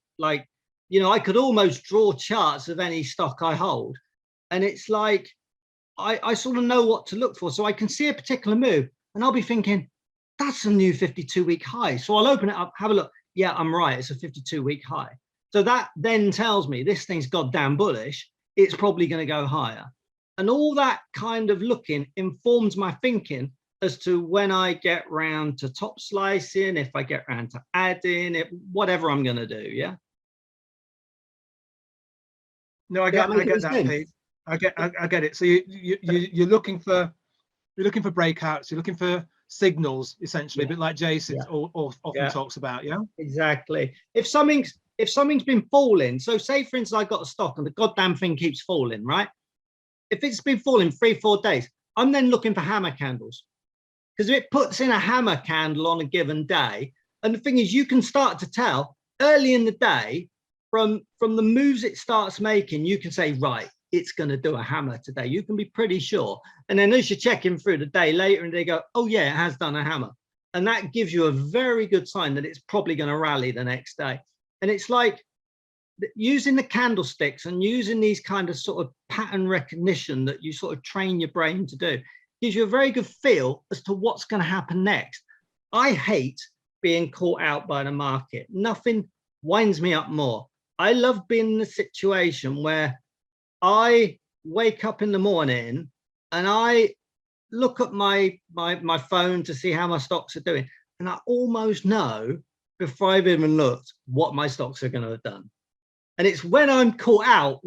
[SPEAKER 3] you know, I could almost draw charts of any stock I hold. And it's like, I sort of know what to look for. So I can see a particular move and I'll be thinking, that's a new 52-week high. So I'll open it up, have a look. Yeah, I'm right. It's a 52-week high. So that then tells me this thing's goddamn bullish. It's probably going to go higher. And all that kind of looking informs my thinking as to when I get round to top slicing, if I get round to adding it, whatever I'm going to do. Yeah.
[SPEAKER 2] No, I get that, Pete. I get it. So you're looking for breakouts. You're looking for signals, essentially, a bit like Jason often talks about. Yeah,
[SPEAKER 3] exactly. If something's been falling, so say for instance I got a stock and the goddamn thing keeps falling, right? If it's been falling 3-4 days, I'm then looking for hammer candles, because if it puts in a hammer candle on a given day, and the thing is, you can start to tell early in the day from the moves it starts making. You can say, right, it's going to do a hammer today. You can be pretty sure. And then as you're checking through the day later and they go, oh yeah, it has done a hammer. And that gives you a very good sign that it's probably going to rally the next day. And it's like using the candlesticks and using these kind of sort of pattern recognition that you sort of train your brain to do gives you a very good feel as to what's going to happen next. I hate being caught out by the market. Nothing winds me up more. I love being in a situation where I wake up in the morning and I look at my phone to see how my stocks are doing. And I almost know before I've even looked what my stocks are going to have done. And it's when I'm caught out,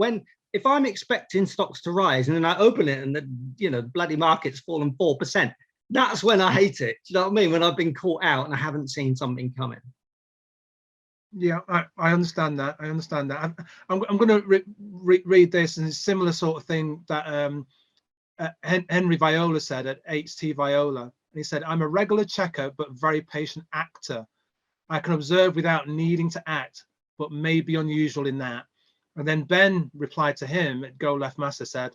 [SPEAKER 3] if I'm expecting stocks to rise and then I open it and the bloody market's fallen 4%, that's when I hate it. Do you know what I mean? When I've been caught out and I haven't seen something coming.
[SPEAKER 2] Yeah, I understand that. I understand that. I'm going to read this, and it's a similar sort of thing that Henry Viola said at HT Viola. And he said, I'm a regular checker, but very patient actor. I can observe without needing to act, but may be unusual in that. And then Ben replied to him at Go Left Master, said,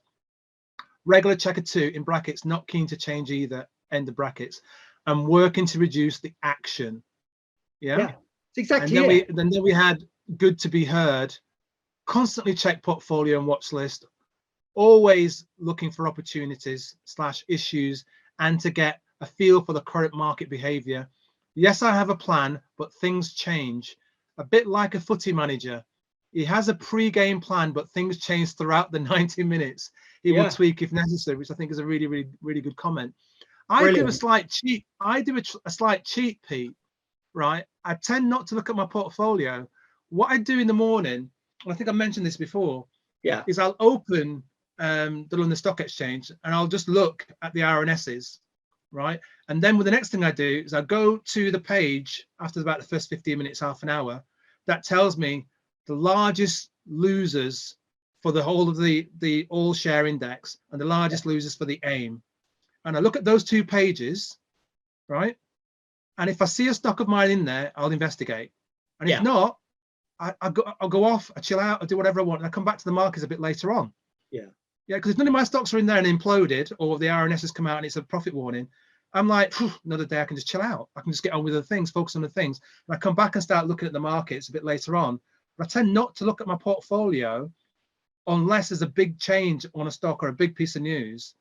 [SPEAKER 2] regular checker too, in brackets, not keen to change either, end of brackets. I'm working to reduce the action. Yeah.
[SPEAKER 3] Exactly.
[SPEAKER 2] And then we had good to be heard, constantly check portfolio and watch list, always looking for opportunities / issues and to get a feel for the current market behavior. Yes, I have a plan, but things change. A bit like a footy manager. He has a pre-game plan, but things change throughout the 90 minutes. He will tweak if necessary, which I think is a really, really, really good comment. I do a slight cheat, Pete. Right, I tend not to look at my portfolio. What I do in the morning I think I mentioned this before,
[SPEAKER 3] Yeah.
[SPEAKER 2] is I'll open the London Stock Exchange and I'll just look at the RNSs, right? And then the next thing I do is I go to the page after about the first 15 minutes, half an hour, that tells me the largest losers for the whole of the all share index and the largest losers for the AIM. And I look at those 2 pages, right? And if I see a stock of mine in there, I'll investigate. And if not, I'll go off, I chill out, I do whatever I want, and I come back to the markets a bit later on.
[SPEAKER 3] Yeah.
[SPEAKER 2] Yeah, because if none of my stocks are in there and imploded, or the RNS has come out and it's a profit warning, I'm like, another day I can just chill out. I can just get on with the things, focus on the things. And I come back and start looking at the markets a bit later on. But I tend not to look at my portfolio unless there's a big change on a stock or a big piece of news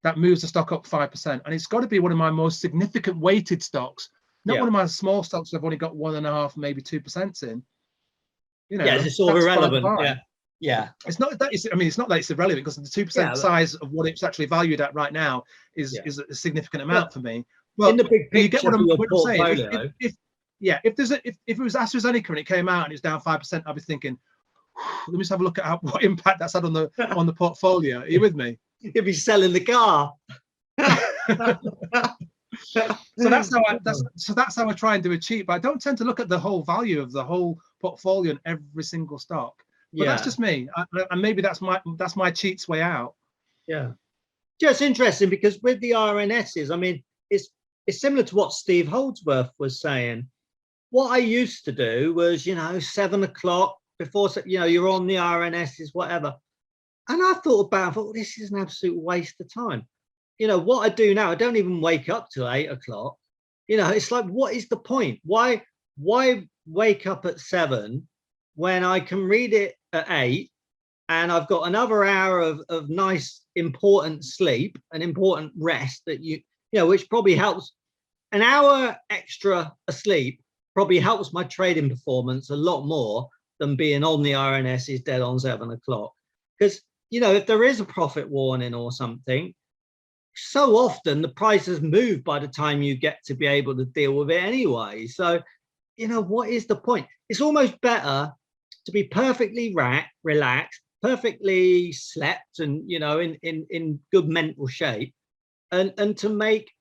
[SPEAKER 2] that moves the stock up 5%. And it's got to be one of my most significant weighted stocks, not one of my small stocks I've only got 1.5%, maybe 2% in. You know,
[SPEAKER 3] it's sort of irrelevant. Yeah.
[SPEAKER 2] It's not that it's, I mean, it's not that it's irrelevant, because the 2% size of what it's actually valued at right now is a significant amount for me. Well,
[SPEAKER 3] in the big picture,
[SPEAKER 2] you get what I'm saying.
[SPEAKER 3] If
[SPEAKER 2] If it was AstraZeneca and it came out and it's down 5%, I'd be thinking, let me just have a look at what impact that's had on the portfolio. Are you with me?
[SPEAKER 3] You'd be selling the car.
[SPEAKER 2] So that's how I try and do it cheap. But I don't tend to look at the whole value of the whole portfolio and every single stock. But that's just me, and maybe that's my cheats way out.
[SPEAKER 3] Yeah, just interesting, because with the RNSs, I mean, it's similar to what Steve Holdsworth was saying. What I used to do was, 7 o'clock before, you're on the RNSs, whatever. And I thought this is an absolute waste of time. What I do now, I don't even wake up till 8 o'clock. It's like, what is the point? Why wake up at 7 when I can read it at 8 and I've got another hour of nice, important sleep and important rest that which probably helps. An hour extra asleep probably helps my trading performance a lot more than being on the RNSs dead on 7 o'clock. Because, if there is a profit warning or something, so often the prices move by the time you get to be able to deal with it anyway. So, what is the point? It's almost better to be perfectly relaxed, perfectly slept, and in good mental shape, and to make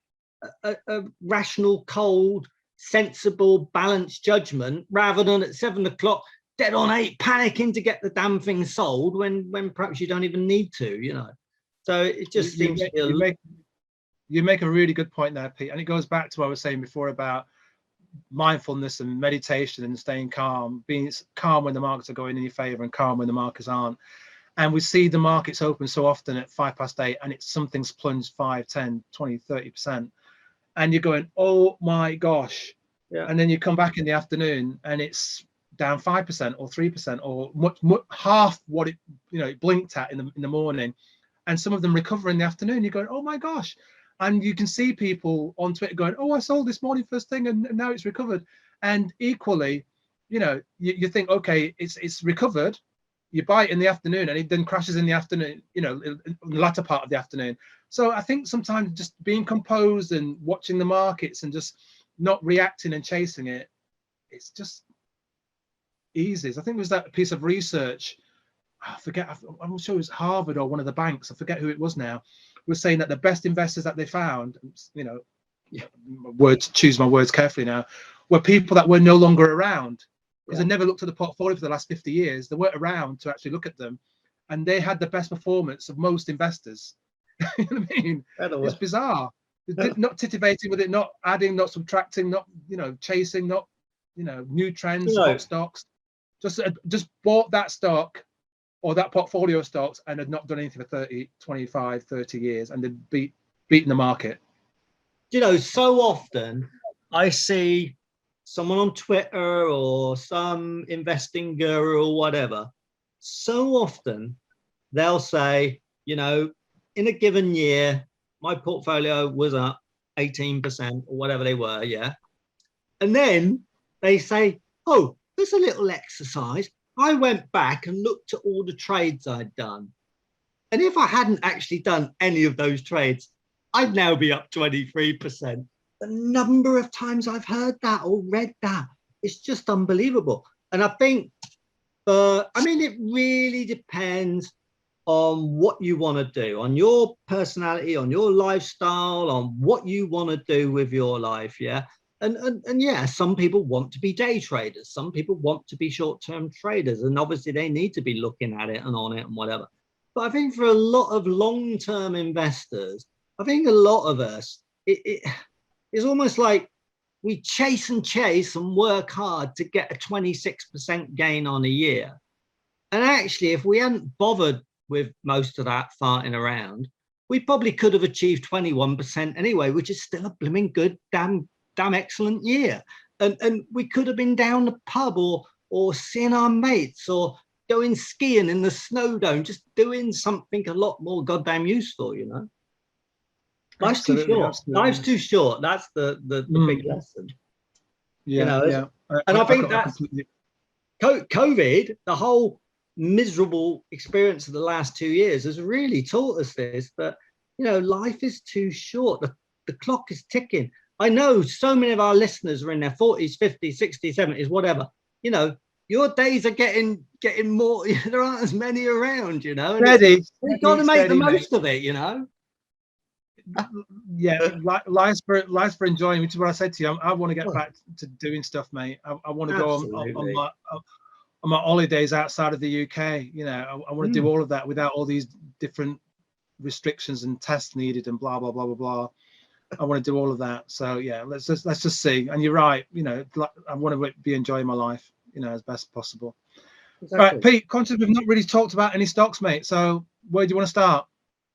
[SPEAKER 3] a rational, cold, sensible, balanced judgment, rather than at 7 o'clock dead on 8 panicking to get the damn thing sold when perhaps you don't even need to. So it just seems
[SPEAKER 2] you make a really good point there, Pete, and it goes back to what I was saying before about mindfulness and meditation and staying calm, being calm when the markets are going in your favor and calm when the markets aren't. And we see the markets open so often at 8:05 and it's something's plunged 5, 10, 20, 30%, and you're going, oh my gosh. And then you come back in the afternoon and it's down 5% or 3% or much half what it blinked at in the morning. And some of them recover in the afternoon. You're going, oh my gosh. And you can see people on Twitter going, oh, I sold this morning first thing and now it's recovered. And equally, you think, okay, it's recovered. You buy it in the afternoon and it then crashes in the afternoon, in the latter part of the afternoon. So I think sometimes just being composed and watching the markets and just not reacting and chasing it, it's just easy. I think there was that piece of research, I forget, I'm sure it was Harvard or one of the banks, I forget who it was now, was saying that the best investors that they found, choose my words carefully now, were people that were no longer around, because they never looked at the portfolio for the last 50 years. They weren't around to actually look at them, and they had the best performance of most investors. You know what I mean? It's bizarre. Not titivating with it, not adding, not subtracting, not chasing, not new trends, hot stocks. Just bought that stock or that portfolio of stocks and had not done anything for 30, 25, 30 years, and they'd beaten the market.
[SPEAKER 3] So often I see someone on Twitter or some investing guru or whatever, so often they'll say, in a given year, my portfolio was up 18% or whatever they were, and then they say, oh, there's a little exercise. I went back and looked at all the trades I'd done. And if I hadn't actually done any of those trades, I'd now be up 23%. The number of times I've heard that or read that, it's just unbelievable. And I think But I mean, it really depends on what you want to do, on your personality, on your lifestyle, on what you want to do with your life. Yeah. And yeah, some people want to be day traders. Some people want to be short-term traders. And obviously they need to be looking at it and on it and whatever. But I think for a lot of long-term investors, I think a lot of us, it's almost like we chase and work hard to get a 26% gain on a year. And actually, if we hadn't bothered with most of that farting around, we probably could have achieved 21% anyway, which is still a blooming good, damn excellent year. And we could have been down the pub or seeing our mates or going skiing in the snow dome, just doing something a lot more goddamn useful, you know. Life's too short. Absolutely. Life's too short. That's the big lesson.
[SPEAKER 2] Yeah,
[SPEAKER 3] you know,
[SPEAKER 2] yeah.
[SPEAKER 3] And I think that's COVID, the whole miserable experience of the last 2 years has really taught us this, that, you know, life is too short. The clock is ticking. I know so many of our listeners are in their 40s, 50s, 60s, 70s, whatever. You know, your days are getting more. There aren't as many around, you know. We've got to make the most of it, you know.
[SPEAKER 2] Yeah, life's for enjoying, which is what I said to you. I want to get back to doing stuff, mate. I want to go on my holidays outside of the UK. You know, I want to do all of that without all these different restrictions and tests needed and blah blah blah blah blah. I want to do all of that. So yeah, let's just see. And you're right. You know, I want to be enjoying my life, you know, as best possible. Exactly. Right, Pete. Conscious we've not really talked about any stocks, mate. So where do you want to start?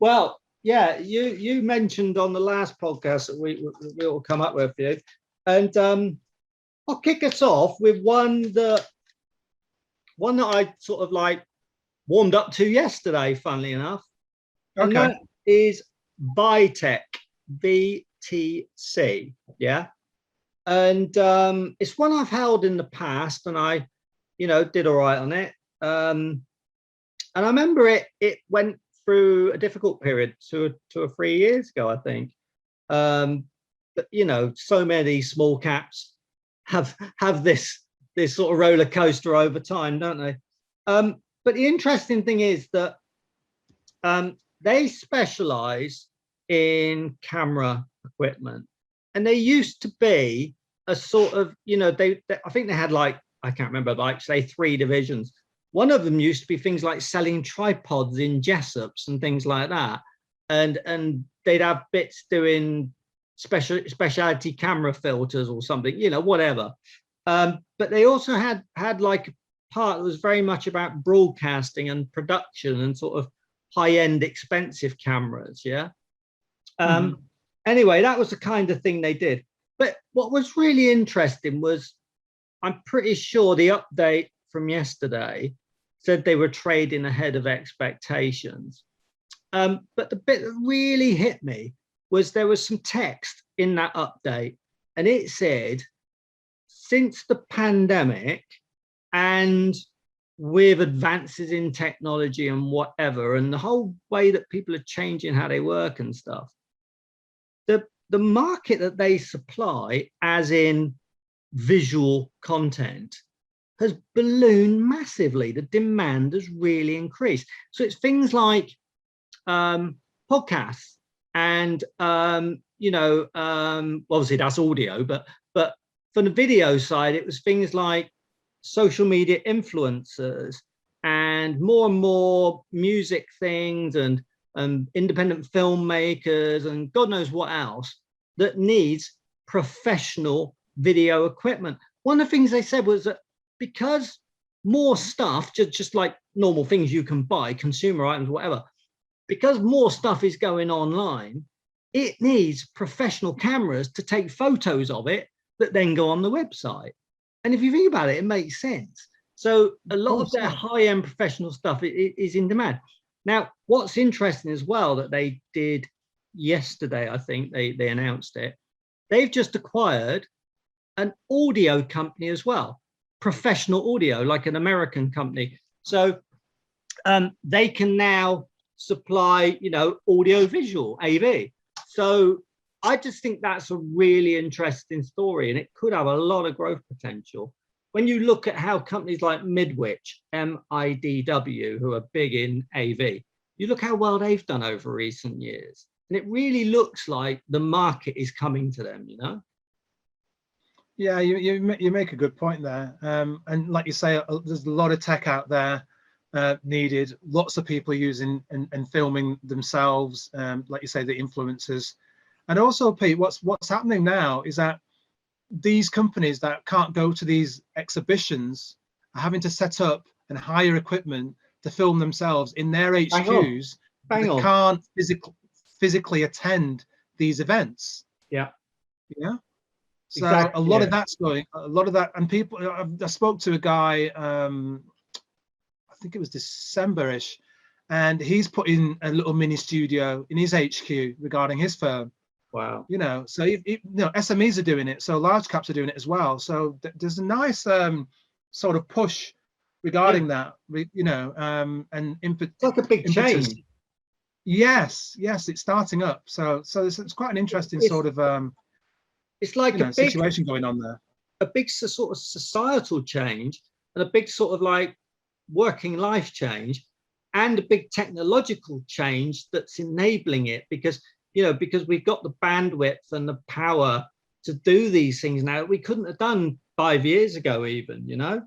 [SPEAKER 3] Well, yeah, you mentioned on the last podcast that we will come up with you, and I'll kick us off with one that I sort of like warmed up to yesterday, funnily enough. Okay. And that is VITEC, VTC, yeah. And it's one I've held in the past, and I, you know, did all right on it. And I remember it went through a difficult period 2 or 3 years ago, I think. But you know, so many of these small caps have this sort of roller coaster over time, don't they? But the interesting thing is that they specialize in camera equipment, and they used to be a sort of, you know, they I think they had, like, I can't remember, like say 3 divisions. One of them used to be things like selling tripods in Jessops and things like that, and they'd have bits doing specialty camera filters or something, you know, whatever. But they also had like a part that was very much about broadcasting and production and sort of high-end expensive cameras, yeah. Anyway, that was the kind of thing they did. But what was really interesting was, I'm pretty sure the update from yesterday said they were trading ahead of expectations. But the bit that really hit me was there was some text in that update, and it said, since the pandemic and with advances in technology and whatever, and the whole way that people are changing how they work and stuff, the market that they supply, as in visual content, has ballooned massively. The demand has really increased. So it's things like podcasts and, you know, obviously that's audio, but from the video side, it was things like social media influencers and more music things and independent filmmakers and God knows what else that needs professional video equipment. One of the things they said was that because more stuff, just like normal things you can buy, consumer items, whatever, because more stuff is going online, it needs professional cameras to take photos of it that then go on the website. And if you think about it, it makes sense. So a lot of their high-end professional stuff is in demand. Now, what's interesting as well that they did yesterday, I think they announced it, they've just acquired an audio company as well, professional audio, like an American company. So they can now supply, you know, audio visual, AV. So I just think that's a really interesting story, and it could have a lot of growth potential. when you look at how companies like Midwich, MIDW, who are big in AV, you look how well they've done over recent years. And it really looks like the market is coming to them, you know?
[SPEAKER 2] Yeah, you make a good point there. And like you say, there's a lot of tech out there needed. Lots of people using and filming themselves. Like you say, the influencers. And also, Pete, what's happening now is that these companies that can't go to these exhibitions are having to set up and hire equipment to film themselves in their HQs. They can't physically attend these events.
[SPEAKER 3] Yeah.
[SPEAKER 2] Yeah. So
[SPEAKER 3] exactly,
[SPEAKER 2] a lot of that's going, a lot of that, and people, I spoke to a guy, I think it was December-ish, and he's put in a little mini studio in his HQ regarding his firm.
[SPEAKER 3] Wow.
[SPEAKER 2] You know, so you know, SMEs are doing it, so large caps are doing it as well. So there's a nice sort of push regarding that, you know, and
[SPEAKER 3] it's like a big change.
[SPEAKER 2] Yes, it's starting up. So it's quite an interesting sort of
[SPEAKER 3] it's like
[SPEAKER 2] a big situation going on there.
[SPEAKER 3] A big sort of societal change, and a big sort of like working life change, and a big technological change that's enabling it, because you know, because we've got the bandwidth and the power to do these things now we couldn't have done 5 years ago even, you know.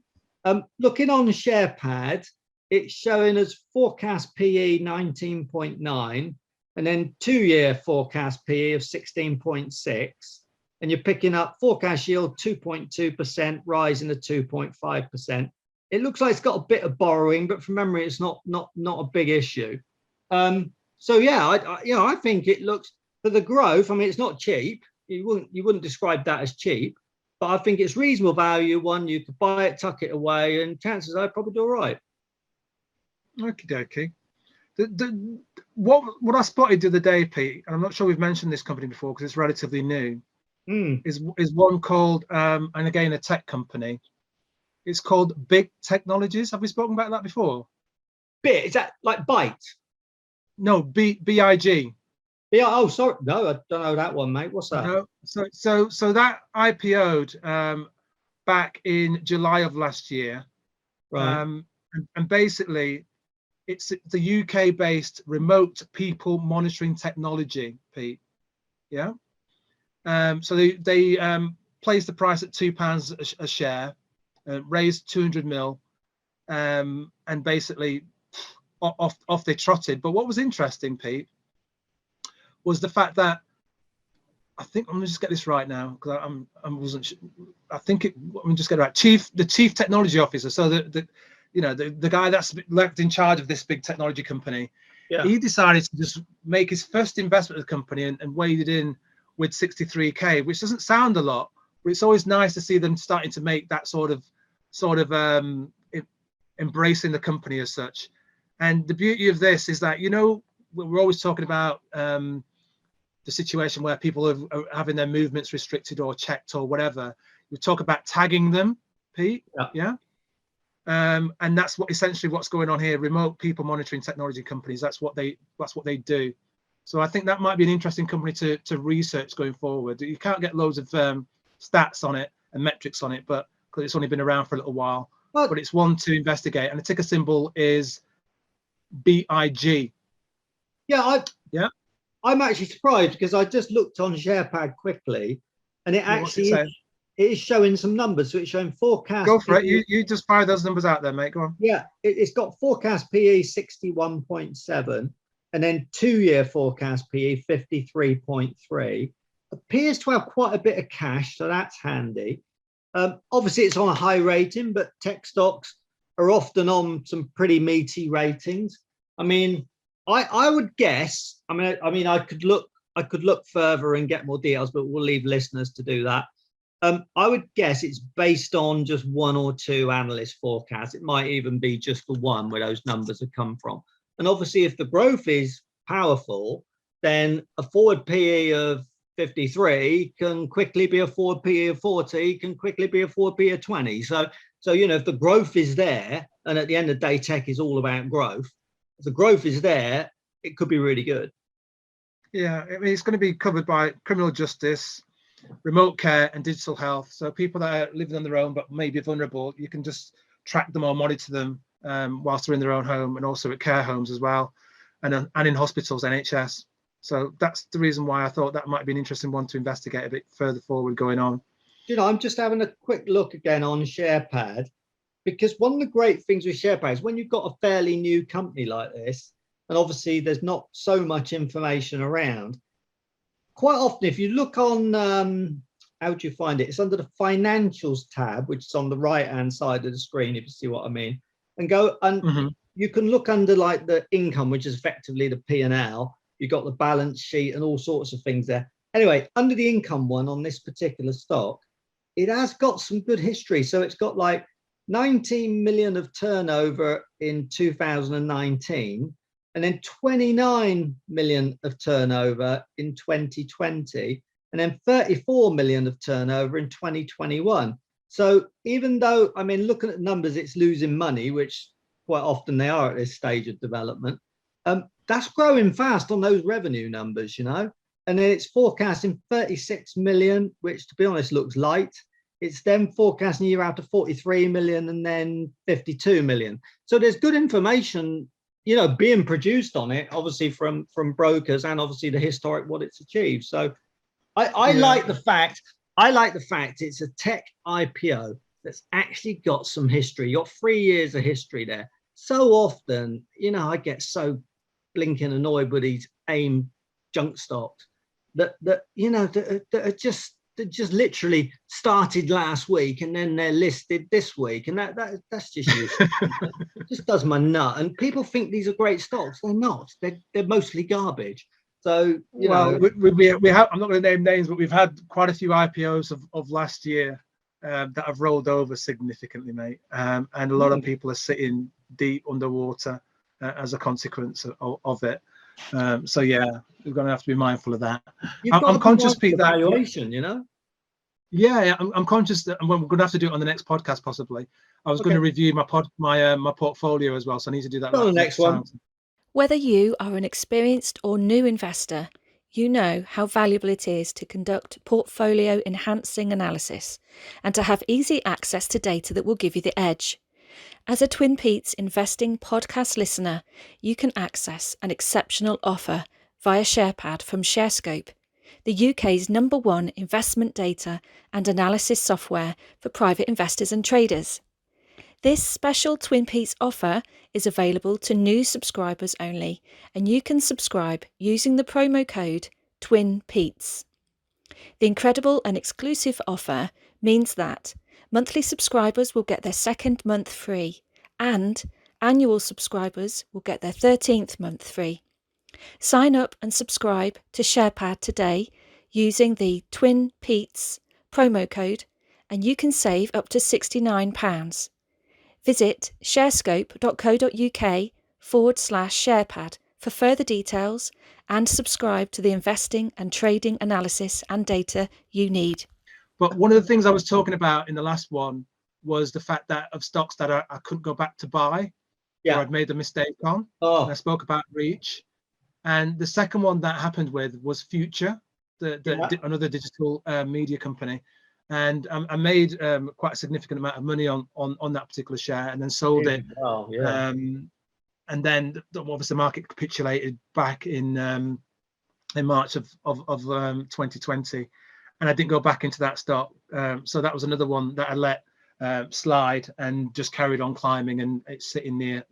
[SPEAKER 3] Looking on SharePad, it's showing us forecast PE 19.9 and then 2-year forecast PE of 16.6, and you're picking up forecast yield 2.2%, rising to 2.5%. It looks like it's got a bit of borrowing, but from memory it's not a big issue. So yeah, I think it looks, for the growth, I mean, it's not cheap. You wouldn't describe that as cheap, but I think it's reasonable value. One, you could buy it, tuck it away, and chances are I'd probably do all right.
[SPEAKER 2] Okie dokie. What I spotted the other day, Pete, and I'm not sure we've mentioned this company before because it's relatively new, is one called, and again, a tech company. It's called Big Technologies. Have we spoken about that before?
[SPEAKER 3] Bit, is that like Byte?
[SPEAKER 2] No, BIG.
[SPEAKER 3] Yeah. Oh, sorry. No, I don't know that one, mate. What's that?
[SPEAKER 2] No. So that IPO'd back in July of last year.
[SPEAKER 3] Right.
[SPEAKER 2] And basically, it's the UK-based remote people monitoring technology, Pete. Yeah. So they placed the price at £2 a share, raised 200 mil, and basically off they trotted. But what was interesting, Pete, was the fact that I think I'm gonna just get this right now because I wasn't sure. I think let me just get it right. The chief technology officer. So the guy that's left in charge of this big technology company. Yeah. He decided to just make his first investment in the company and waded in with 63k, which doesn't sound a lot, but it's always nice to see them starting to make that sort of embracing the company as such. And the beauty of this is that, you know, we're always talking about the situation where people are having their movements restricted or checked or whatever. We talk about tagging them, Pete. Yeah. And that's essentially what's going on here. Remote people monitoring technology companies. That's what they do. So I think that might be an interesting company to research going forward. You can't get loads of stats on it and metrics on it, but because it's only been around for a little while. But it's one to investigate. And the ticker symbol is BIG.
[SPEAKER 3] Yeah, I'm actually surprised because I just looked on SharePad quickly, and it actually it is showing some numbers. So it's showing forecast.
[SPEAKER 2] Go for it. You just fire those numbers out there, mate. Go on.
[SPEAKER 3] Yeah, it's got forecast PE 61.7, and then 2-year forecast PE 53.3. Appears to have quite a bit of cash, so that's handy. Obviously, it's on a high rating, but tech stocks are often on some pretty meaty ratings. I mean, I would guess. I mean, I could look further and get more details, but we'll leave listeners to do that. I would guess it's based on just 1 or 2 analyst forecasts. It might even be just the one where those numbers have come from. And obviously, if the growth is powerful, then a forward PE of 53 can quickly be a forward PE of 40, can quickly be a forward PE of 20. So you know, if the growth is there, and at the end of the day, tech is all about growth. If the growth is there, it could be really good.
[SPEAKER 2] Yeah, I mean, it's going to be covered by criminal justice, remote care and digital health. So people that are living on their own but maybe vulnerable, you can just track them or monitor them whilst they're in their own home, and also at care homes as well, and in hospitals, NHS. So that's the reason why I thought that might be an interesting one to investigate a bit further forward going on.
[SPEAKER 3] You know, I'm just having a quick look again on SharePad, because one of the great things with SharePad is when you've got a fairly new company like this, and obviously there's not so much information around, quite often if you look on, how do you find it? It's under the financials tab, which is on the right hand side of the screen, if you see what I mean, and go, and you can look under like the income, which is effectively the P&L. You've got the balance sheet and all sorts of things there. Anyway, under the income one on this particular stock, it has got some good history. So it's got like 19 million of turnover in 2019, and then 29 million of turnover in 2020, and then 34 million of turnover in 2021. So even though, I mean, looking at numbers, it's losing money, which quite often they are at this stage of development. That's growing fast on those revenue numbers, you know, and then it's forecasting 36 million, which to be honest looks light. It's then forecasting a year out to 43 million and then 52 million. So there's good information, you know, being produced on it, obviously from brokers, and obviously the historic what it's achieved. So I like the fact, it's a tech IPO that's actually got some history. You've got 3 years of history there. So often, you know, I get so blinking annoyed with these AIM junk stocks that you know, that are just literally started last week and then they're listed this week, and that's just useless. It just does my nut. And people think these are great stocks. They're not. They're mostly garbage. So you know,
[SPEAKER 2] we have, I'm not going to name names, but we've had quite a few IPOs of last year that have rolled over significantly, mate, and a lot of people are sitting deep underwater as a consequence of it. So yeah, we're going to have to be mindful of that. I'm conscious, Pete, that
[SPEAKER 3] valuation, you know.
[SPEAKER 2] Yeah, I'm conscious that we're going to have to do it on the next podcast, possibly. I was going to review my portfolio as well, so I need to do that
[SPEAKER 3] on the next one.
[SPEAKER 2] time.
[SPEAKER 1] Whether you are an experienced or new investor, you know how valuable it is to conduct portfolio enhancing analysis and to have easy access to data that will give you the edge. As a Twin Peaks investing podcast listener, you can access an exceptional offer via SharePad from ShareScope, the UK's #1 investment data and analysis software for private investors and traders. This special Twin Peaks offer is available to new subscribers only, and you can subscribe using the promo code TWINPETES. The incredible and exclusive offer means that monthly subscribers will get their second month free, and annual subscribers will get their 13th month free. Sign up and subscribe to SharePad today using the Twin Petes promo code, and you can save up to £69. Visit sharescope.co.uk/SharePad for further details and subscribe to the investing and trading analysis and data you need.
[SPEAKER 2] But one of the things I was talking about in the last one was the fact that of stocks that I couldn't go back to buy, or I'd made a mistake on. And I spoke about Reach. And the second one that happened with was Future, another digital media company. And I made quite a significant amount of money on that particular share, and then sold it. And then obviously the market capitulated back in March of 2020, and I didn't go back into that stock. So that was another one that I let slide and just carried on climbing, and it's sitting near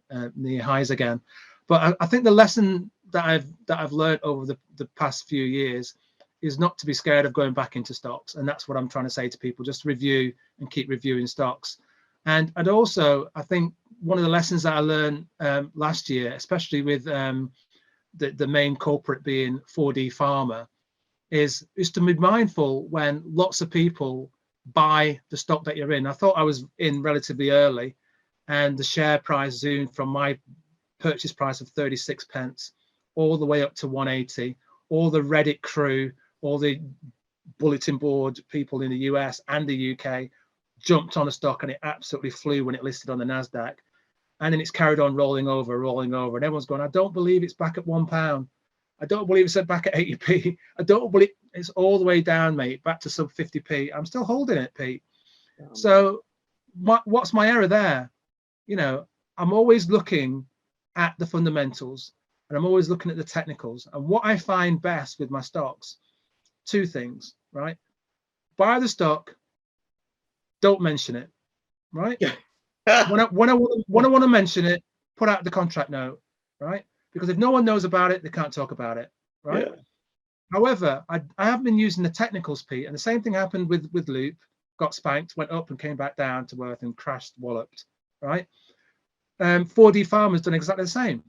[SPEAKER 2] highs again. But I think the lesson that I've learned over the past few years is not to be scared of going back into stocks, and that's what I'm trying to say to people. Just review and keep reviewing stocks. And also, I think one of the lessons that I learned last year, especially with the main culprit being 4D PHARMA, is to be mindful when lots of people buy the stock that you're in. I thought I was in relatively early, and the share price zoomed from my purchase price of 36p all the way up to 180. All the Reddit crew, all the bulletin board people in the US and the UK jumped on a stock, and it absolutely flew when it listed on the Nasdaq. And then it's carried on rolling over, and everyone's going, I don't believe it's back at £1. I don't believe it's back at 80p. I don't believe it's all the way down, mate, back to sub 50p. I'm still holding it, Pete. So what's my error there? You know, I'm always looking at the fundamentals and I'm always looking at the technicals. And what I find best with my stocks, two things, right? Buy the stock, don't mention it, right? when I want to mention it, put out the contract note, right? Because if no one knows about it, they can't talk about it, right? Yeah. However, I have been using the technicals, Pete, and the same thing happened with Loop. Got spanked, went up and came back down to earth and crashed, walloped, right? 4D Pharma's done exactly the same.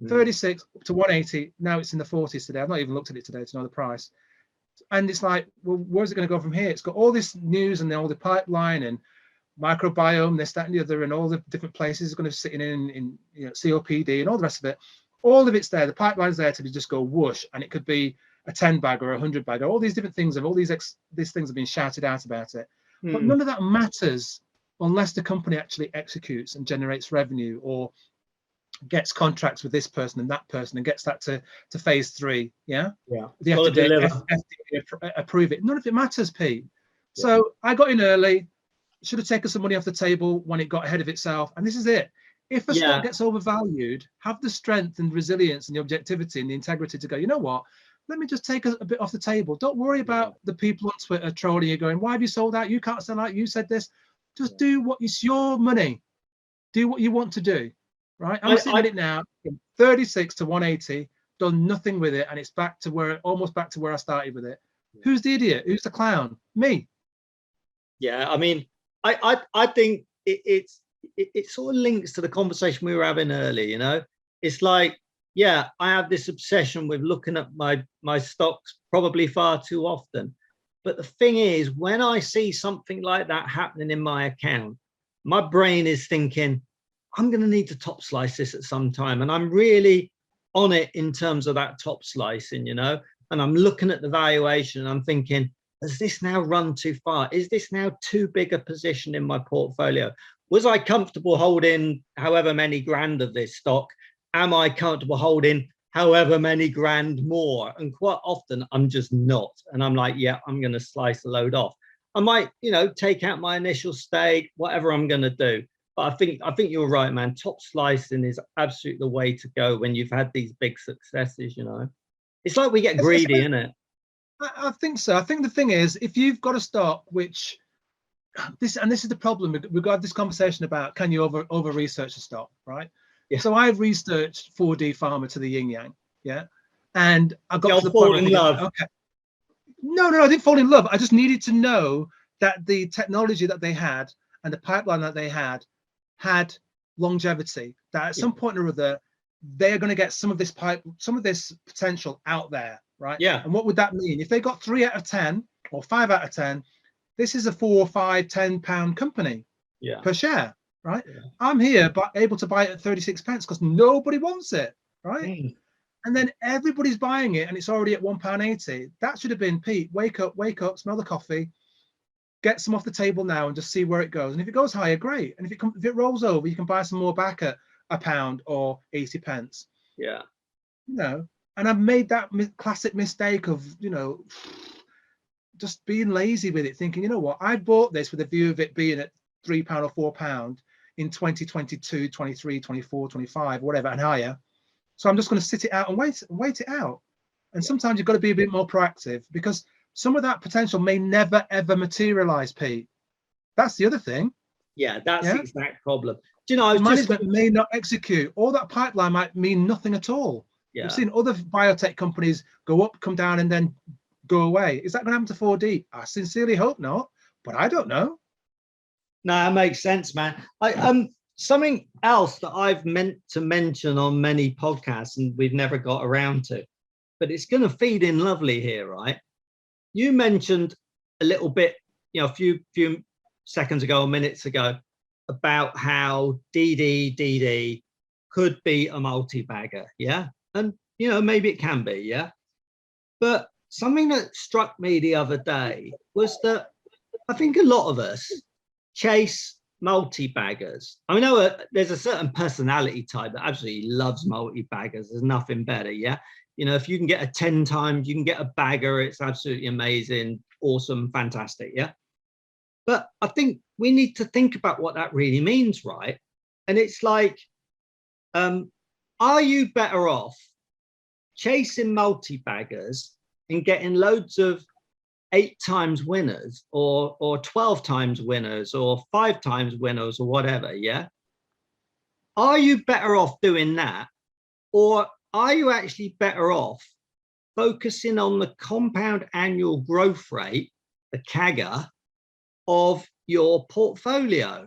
[SPEAKER 2] 36 to 180. Now it's in the 40s today. I've not even looked at it today to know the price. And it's like, well, where's it going to go from here? It's got all this news and all the pipeline and microbiome, this, that, and the other, and all the different places it's going to sit in you know, COPD and all the rest of it. All of it's there. The pipeline's there to just go whoosh, and it could be a 10 bag or a 100 bag. All these different things of all these things have been shouted out about it. But none of that matters unless the company actually executes and generates revenue or gets contracts with this person and that person and gets that to phase 3. Yeah. The FDA approve it. None of it matters, Pete. Yeah. So I got in early. Should have taken some money off the table when it got ahead of itself. And this is it. If a stock gets overvalued, have the strength and resilience and the objectivity and the integrity to go, you know what? Let me just take a bit off the table. Don't worry about the people on Twitter trolling you going, why have you sold out? You can't sell out. You said this. Just do what it's your money. Do what you want to do. Right? I'm sitting at it now, 36 to 180, done nothing with it. And it's back to where, almost back to where I started with it. Who's the idiot? Who's the clown? Me.
[SPEAKER 3] Yeah. I mean, I think it sort of links to the conversation we were having earlier, you know, it's like, yeah, I have this obsession with looking at my stocks probably far too often. But the thing is, when I see something like that happening in my account, my brain is thinking, I'm going to need to top slice this at some time. And I'm really on it in terms of that top slicing, you know, and I'm looking at the valuation and I'm thinking, has this now run too far? Is this now too big a position in my portfolio? Was I comfortable holding however many grand of this stock? Am I comfortable holding however many grand more? And quite often I'm just not. And I'm like, yeah, I'm going to slice a load off. I might, you know, take out my initial stake, whatever I'm going to do. But I think you're right, man. Top slicing is absolutely the way to go when you've had these big successes, you know. It's like we get greedy, isn't it?
[SPEAKER 2] I think so. I think the thing is, if you've got a stock which this is the problem, we've got this conversation about can you over research a stock, right? Yeah. So I've researched 4D Pharma to the yin yang, yeah, and I got to the point
[SPEAKER 3] in love.
[SPEAKER 2] Okay, no, I didn't fall in love. I just needed to know that the technology that they had and the pipeline that they had longevity. That at some point or other, they're going to get some of this potential out there, right?
[SPEAKER 3] Yeah.
[SPEAKER 2] And what would that mean if they got 3 out of 10 or 5 out of 10? This is a 4, 5, 10 pound company per share, right? Yeah. I'm here but able to buy it at 36 pence because nobody wants it, right? And then everybody's buying it and it's already at £1.80. That should have been, Pete, wake up, smell the coffee, get some off the table now and just see where it goes. And if it goes higher, great. And if it rolls over, you can buy some more back at £1 or 80 pence.
[SPEAKER 3] Yeah.
[SPEAKER 2] You know, and I've made that classic mistake of, you know, just being lazy with it, thinking, you know what, I bought this with a view of it being at £3 or £4 in 2022, 23, 24, 25, whatever, and higher. So I'm just going to sit it out and wait it out. And sometimes you've got to be a bit more proactive because some of that potential may never, ever materialize, Pete. That's the other thing.
[SPEAKER 3] Yeah, that's the exact problem. Do you know,
[SPEAKER 2] management may not execute. All that pipeline might mean nothing at all. Yeah. We've seen other biotech companies go up, come down, and then go away. Is that going to happen to 4D? I sincerely hope not, but I don't know.
[SPEAKER 3] No, that makes sense, man. Something else that I've meant to mention on many podcasts and we've never got around to, but it's going to feed in lovely here, right? You mentioned a little bit, you know, a few seconds ago or minutes ago about how DDDD could be a multi-bagger, yeah? And, you know, maybe it can be, yeah? But something that struck me the other day was that I think a lot of us chase multi-baggers. I know there's a certain personality type that absolutely loves multi-baggers. There's nothing better, yeah? You know, if you can get a 10 times, you can get a bagger, it's absolutely amazing, awesome, fantastic. Yeah. But I think we need to think about what that really means, right? And it's like, are you better off chasing multi-baggers and getting loads of 8 times winners or 12 times winners or 5 times winners or whatever? Yeah. Are you better off doing that? Or are you actually better off focusing on the compound annual growth rate, the CAGR, of your portfolio?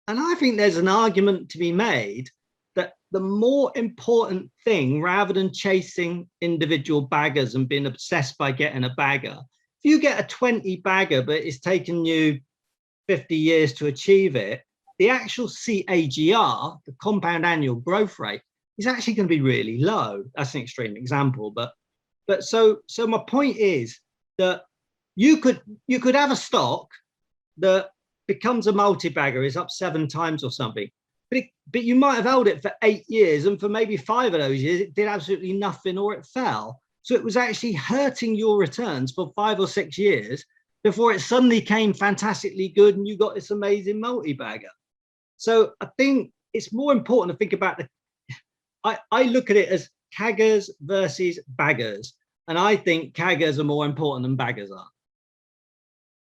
[SPEAKER 3] And I think there's an argument to be made that the more important thing, rather than chasing individual baggers and being obsessed by getting a bagger, if you get a 20 bagger, but it's taken you 50 years to achieve it, the actual CAGR, the compound annual growth rate, is actually going to be really low. That's an extreme example, but so my point is that you could have a stock that becomes a multi-bagger, is up 7 times or something, but you might have held it for 8 years, and for maybe 5 of those years it did absolutely nothing or it fell. So it was actually hurting your returns for 5 or 6 years before it suddenly came fantastically good and you got this amazing multi-bagger. So I think it's more important to think about I look at it as CAGRs versus baggers, and I think CAGRs are more important than baggers are.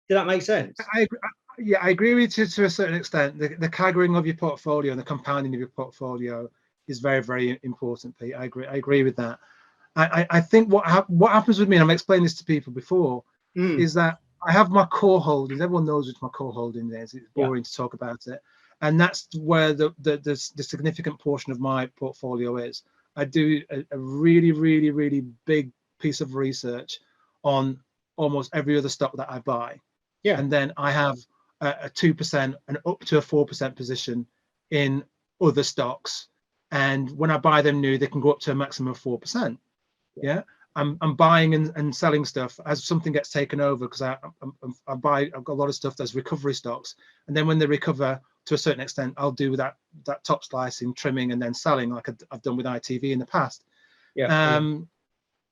[SPEAKER 3] Did that make sense?
[SPEAKER 2] I agree with you to a certain extent. The CAGRing of your portfolio and the compounding of your portfolio is very, very important, Pete. I agree with that. I think what happens with me, and I've explained this to people before, is that I have my core holdings. Everyone knows what my core holding is. It's boring to talk about it. And that's where the significant portion of my portfolio is. I do a really, really, really big piece of research on almost every other stock that I buy. Yeah. And then I have a 2% and up to a 4% position in other stocks. And when I buy them new, they can go up to a maximum of 4%. Yeah. I'm buying and selling stuff as something gets taken over, because I've got a lot of stuff that's recovery stocks. And then when they recover to a certain extent, I'll do that top slicing, trimming, and then selling, like I've done with ITV in the past. Yeah.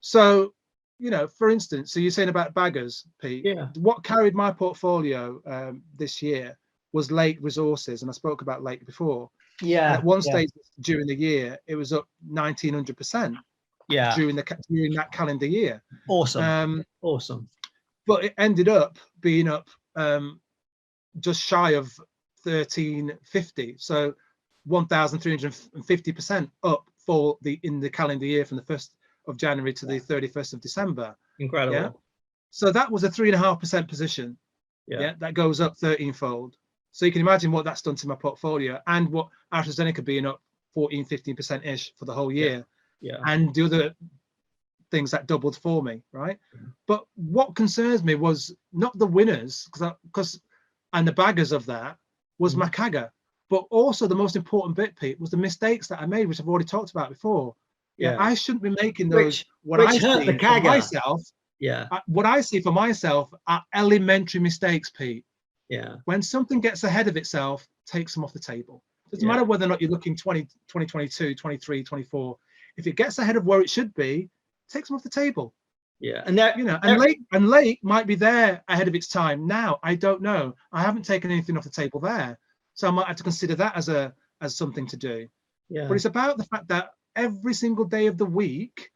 [SPEAKER 2] So, you know, for instance, so you're saying about baggers, Pete. Yeah. What carried my portfolio this year was Lake Resources, and I spoke about Lake before. Yeah. And at one stage during the year, it was up 1900%. Yeah. During that calendar year. Awesome. Awesome. But it ended up being up just shy of 1350, so 1350% up for in the calendar year, from the 1st of January to the 31st of December. Incredible. Yeah? So that was a 3.5% position. Yeah. That goes up 13-fold. So you can imagine what that's done to my portfolio, and what AstraZeneca being up 14-15% ish for the whole year. Yeah. And the other things that doubled for me, right? But what concerns me was not the winners, and the baggers of that was my CAGR, but also the most important bit, Pete, was the mistakes that I made, which I've already talked about before. Yeah, I shouldn't be making those. What I see for myself, what I see for myself are elementary mistakes, Pete. Yeah. When something gets ahead of itself, takes them off the table. It doesn't matter whether or not you're looking 2022, 23, 24. If it gets ahead of where it should be, takes them off the table. Yeah. And that, you know, and Lake might be there ahead of its time now. I don't know. I haven't taken anything off the table there, so I might have to consider that as something to do. Yeah. But it's about the fact that every single day of the week,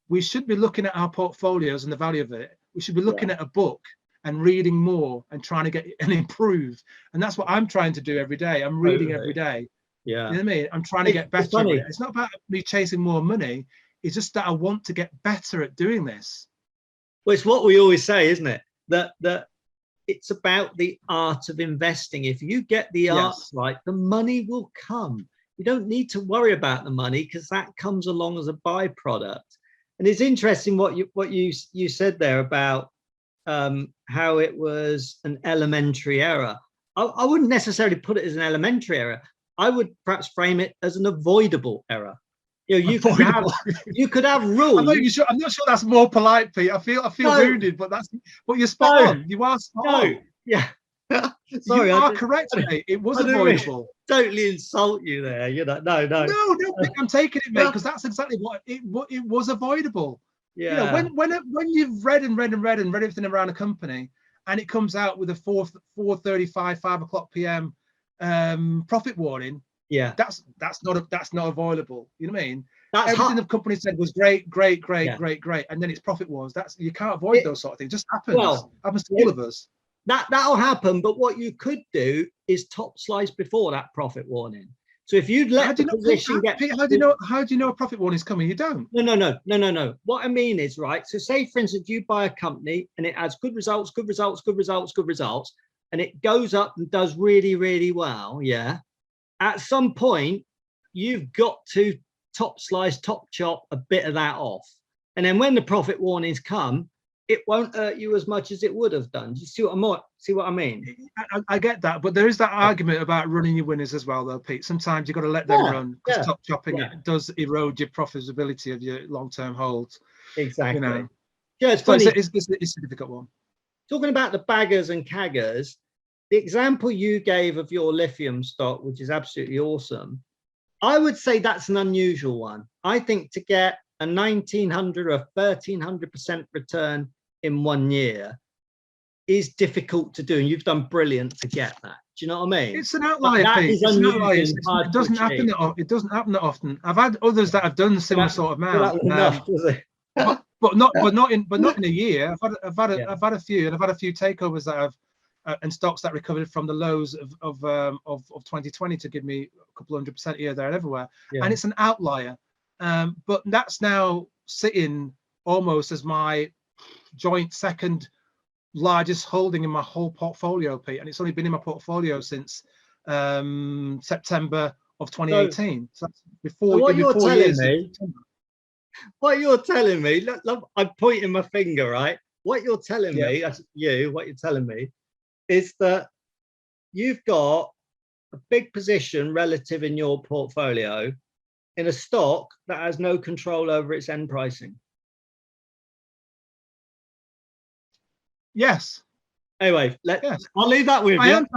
[SPEAKER 2] we should be looking at our portfolios and the value of it. We should be looking at a book and reading more and trying to get and improve. And that's what I'm trying to do every day. I'm reading every day. Yeah. You know what I mean? I'm trying to get better at it. It's not about me chasing more money. It's just that I want to get better at doing this.
[SPEAKER 3] Well, it's what we always say, isn't it? That it's about the art of investing. If you get the art right, the money will come. You don't need to worry about the money, because that comes along as a byproduct. And it's interesting what you said there about how it was an elementary error. I wouldn't necessarily put it as an elementary error. I would perhaps frame it as an avoidable error. You know, you could have rules.
[SPEAKER 2] I'm not sure that's more polite, Pete. I feel wounded, but you're spot on. You are spot on.
[SPEAKER 3] Yeah. Sorry,
[SPEAKER 2] you are correct, mate. It was avoidable.
[SPEAKER 3] Totally insult you there. You know, no.
[SPEAKER 2] No, I'm taking it, mate, because that's exactly what it was avoidable.
[SPEAKER 3] Yeah.
[SPEAKER 2] You know, when you've read everything around a company, and it comes out with a 4:35, 5 o'clock PM profit warning.
[SPEAKER 3] Yeah.
[SPEAKER 2] That's not avoidable. You know what I mean?
[SPEAKER 3] That's
[SPEAKER 2] Everything the company said was great, and then it's profit warns. You can't avoid those sort of things. It just happens.
[SPEAKER 3] Well,
[SPEAKER 2] happens to all of us.
[SPEAKER 3] That'll happen, but what you could do is top slice before that profit warning. So if you'd let the position get,
[SPEAKER 2] how do you know a profit warning is coming? You don't.
[SPEAKER 3] No. What I mean is, right. So say, for instance, you buy a company and it has good results, and it goes up and does really, really well. Yeah. At some point, you've got to top slice, top chop a bit of that off, and then when the profit warnings come, it won't hurt you as much as it would have done. Do you see what I mean?
[SPEAKER 2] I get that, but there is that argument about running your winners as well, though, Pete. Sometimes you've got to let them run, because top chopping it does erode your profitability of your long-term holds.
[SPEAKER 3] Exactly.
[SPEAKER 2] You know?
[SPEAKER 3] Yeah, it's funny.
[SPEAKER 2] It's a difficult one.
[SPEAKER 3] Talking about the baggers and caggers, the example you gave of your lithium stock, which is absolutely awesome, I would say that's an unusual one. I think to get a 1900 or 1300% return in 1 year is difficult to do, and you've done brilliant to get that. Do you know what I mean?
[SPEAKER 2] It's an outlier, Pete. It doesn't happen that often. I've had others that have done a similar sort of amount, but not in a year. I've had a few, and I've had a few takeovers that have and stocks that recovered from the lows of 2020 to give me a couple 100% here, there, and everywhere. And it's an outlier. But that's now sitting almost as my joint second largest holding in my whole portfolio, Pete, and it's only been in my portfolio since September of 2018. So that's before.
[SPEAKER 3] So what you're telling me, look, I'm pointing my finger, right? What you're telling me, that's you. What you're telling me is that you've got a big position relative in your portfolio in a stock that has no control over its end pricing.
[SPEAKER 2] Yes.
[SPEAKER 3] Anyway, I'll leave that with you.
[SPEAKER 2] I am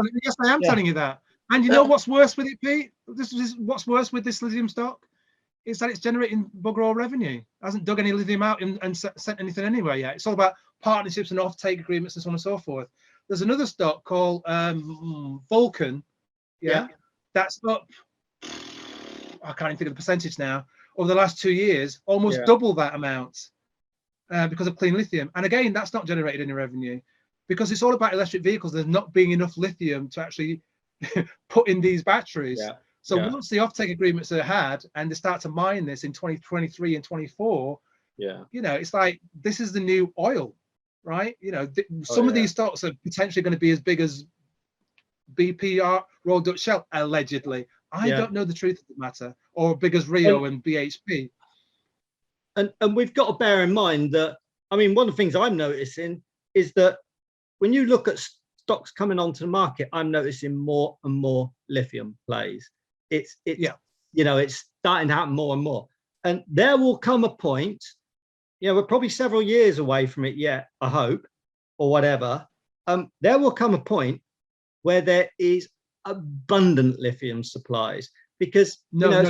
[SPEAKER 2] telling you that. And you know what's worse with it, Pete? This is what's worse with this lithium stock is that it's generating bugger all revenue. It hasn't dug any lithium out and sent anything anywhere yet. It's all about partnerships and offtake agreements and so on and so forth. There's another stock called Vulcan. That's up. I can't even think of the percentage now. Over the last 2 years, almost double that amount because of clean lithium. And again, that's not generated any revenue because it's all about electric vehicles. There's not being enough lithium to actually put in these batteries. So once the offtake agreements are had and they start to mine this in 2023 and 24, you know, it's like this is the new oil, right? You know, some of these stocks are potentially going to be as big as BP, Royal Dutch Shell, allegedly. I don't know the truth of the matter, or big as Rio and BHP.
[SPEAKER 3] And we've got to bear in mind that, I mean, one of the things I'm noticing is that when you look at stocks coming onto the market, I'm noticing more and more lithium plays. It's you know, it's starting to happen more and more. And there will come a point, you know, we're probably several years away from it yet, I hope, or whatever. There will come a point where there is abundant lithium supplies, because
[SPEAKER 2] no,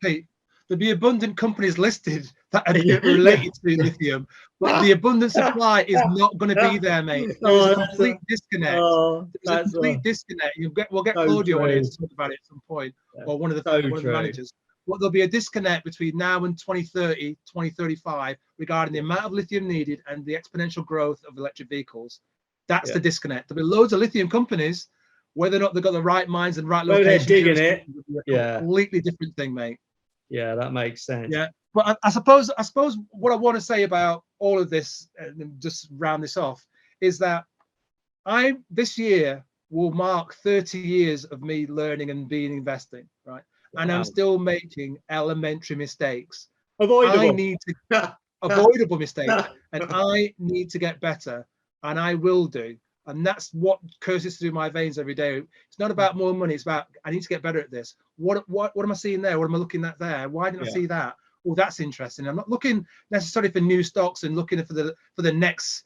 [SPEAKER 2] Pete, there'll be abundant companies listed that are related to lithium, but the abundant supply is not going to be there, mate. There's a complete disconnect. There's a complete disconnect. We'll get Claudio on here to talk about it at some point, or one of the managers. But there'll be a disconnect between now and 2030, 2035 regarding the amount of lithium needed and the exponential growth of electric vehicles. That's the disconnect. There'll be loads of lithium companies. Whether or not they've got the right mines and right locations,
[SPEAKER 3] they're digging it.
[SPEAKER 2] A completely different thing, mate.
[SPEAKER 3] Yeah, that makes sense.
[SPEAKER 2] Yeah, but I suppose what I want to say about all of this, and just round this off, is that this year will mark 30 years of me learning and being investing, right? Wow. And I'm still making elementary mistakes. Avoidable mistakes, and I need to get better, and I will do. And that's what courses through my veins every day. It's not about more money. It's about I need to get better at this. What am I seeing there? What am I looking at there? Why didn't I see that? Oh, that's interesting. I'm not looking necessarily for new stocks and looking for the next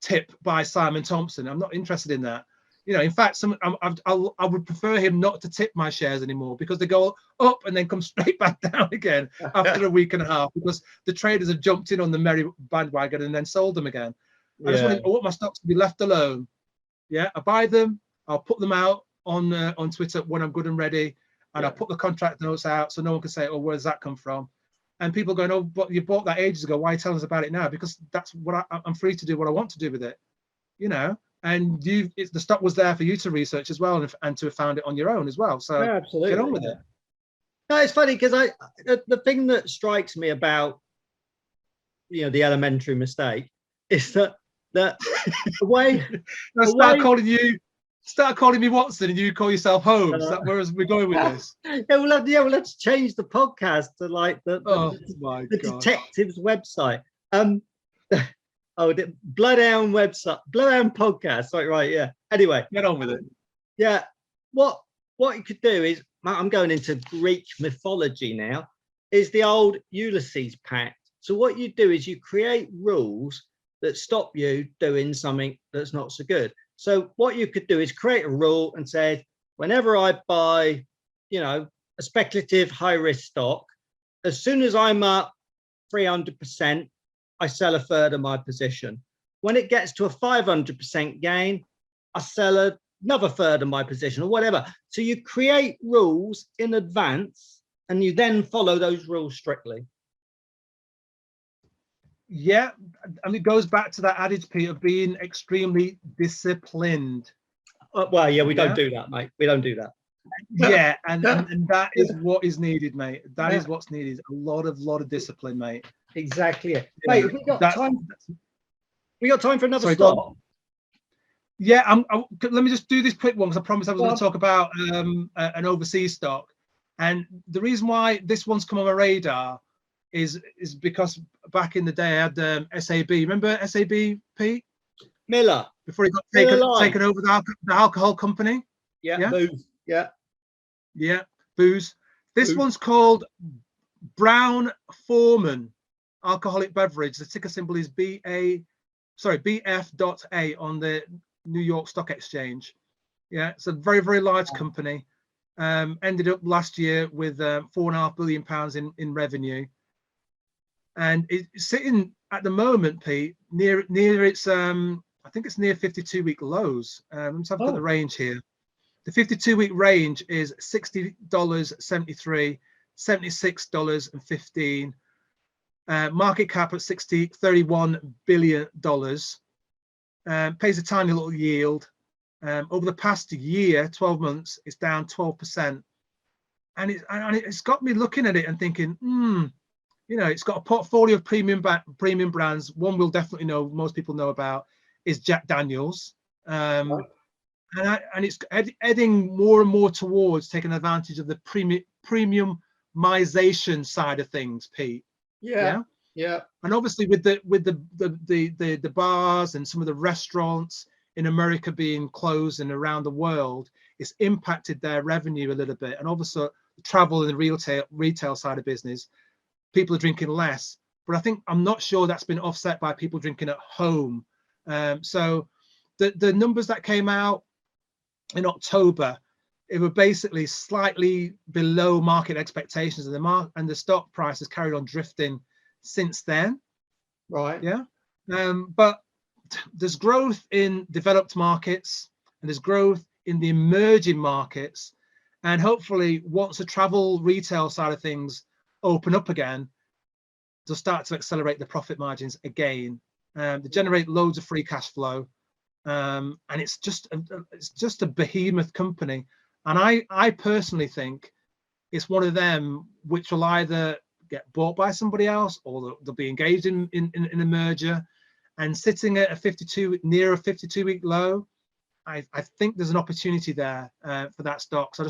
[SPEAKER 2] tip by Simon Thompson. I'm not interested in that. You know, in fact, I would prefer him not to tip my shares anymore, because they go up and then come straight back down again after a week and a half, because the traders have jumped in on the merry bandwagon and then sold them again. I want my stocks to be left alone. Yeah, I buy them, I'll put them out on Twitter when I'm good and ready, and I'll put the contract notes out so no one can say, oh, where does that come from? And people going, oh, but you bought that ages ago, why are you telling us about it now? Because that's what I'm free to do what I want to do with it, you know. And the stock was there for you to research as well, and to have found it on your own as well. So
[SPEAKER 3] absolutely,
[SPEAKER 2] get on with it.
[SPEAKER 3] No, it's funny because the thing that strikes me about, you know, the elementary mistake is that the way start calling me Watson and you call yourself Holmes. Whereas we're going with this. Let's change the podcast to like the detective's website. The Bloodhound website, Bloodhound podcast. Right, yeah. Anyway,
[SPEAKER 2] get on with it.
[SPEAKER 3] Yeah. What you could do is, I'm going into Greek mythology now, is the old Ulysses Pact. So what you do is you create rules that stop you doing something that's not so good. So what you could do is create a rule and say, whenever I buy, you know, a speculative high risk stock, as soon as I'm up 300%, I sell a third of my position. When it gets to a 500% gain, I sell another third of my position, or whatever. So you create rules in advance and you then follow those rules strictly.
[SPEAKER 2] Yeah, and it goes back to that adage, Pete, of being extremely disciplined.
[SPEAKER 3] Well, yeah, we don't do that, mate. We don't do that.
[SPEAKER 2] Yeah, and that is what is needed, mate. That is what's needed. A lot of discipline, mate.
[SPEAKER 3] Exactly. Mate, we got time. We got time for another stock.
[SPEAKER 2] Yeah, let me just do this quick one, because I promised I was going to talk about an overseas stock. And the reason why this one's come on my radar is because back in the day I had SAB. Remember SAB, Pete?
[SPEAKER 3] Miller.
[SPEAKER 2] Before he got taken over the alcohol company.
[SPEAKER 3] Yeah. Booze.
[SPEAKER 2] Yeah, booze. This one's called Brown-Forman alcoholic beverage. The ticker symbol is BF.A on the New York Stock Exchange. Yeah, it's a very, very large company. Ended up last year with £4.5 billion in revenue, and it's sitting at the moment, Pete, near its I think it's near 52-week lows. Let's have a look at the range here. The 52-week range is $60.73, $76.15. Market cap at $31 billion. Pays a tiny little yield. Over the past year, 12 months, it's down 12%. And it's got me looking at it and thinking, you know, it's got a portfolio of premium brands. One we'll definitely know, most people know about, is Jack Daniels. And it's heading more and more towards taking advantage of the premiumization side of things, Pete. Yeah. And obviously with the bars and some of the restaurants in America being closed and around the world, it's impacted their revenue a little bit. And obviously the travel and the retail side of business, people are drinking less. But I'm not sure that's been offset by people drinking at home. So the numbers that came out in October, it were basically slightly below market expectations, and the stock price has carried on drifting since then.
[SPEAKER 3] Right.
[SPEAKER 2] Yeah. But there's growth in developed markets and there's growth in the emerging markets, and hopefully once the travel retail side of things open up again, they'll start to accelerate the profit margins again. They generate loads of free cash flow. And it's just a behemoth company, and I personally think it's one of them which will either get bought by somebody else or they'll be engaged in a merger. And sitting at near a 52-week low, I think there's an opportunity there for that stock. So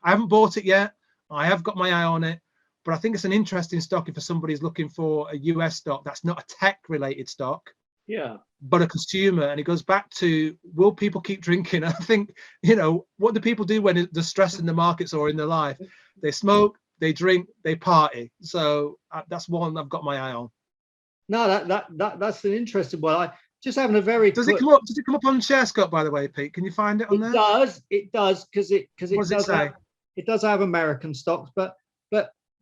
[SPEAKER 2] I haven't bought it yet. I have got my eye on it, but I think it's an interesting stock if somebody's looking for a US stock that's not a tech related stock.
[SPEAKER 3] Yeah.
[SPEAKER 2] But a consumer. And it goes back to, will people keep drinking? I think, you know, what do people do when there's stress in the markets or in their life? They smoke, they drink, they party. So that's one I've got my eye on.
[SPEAKER 3] No, that's an interesting one. just having a very
[SPEAKER 2] Does
[SPEAKER 3] quick,
[SPEAKER 2] it come up? Does it come up on ShareScope, by the way, Pete? Can you find it on there?
[SPEAKER 3] it does, because it
[SPEAKER 2] What does it say?
[SPEAKER 3] it does have American stocks, but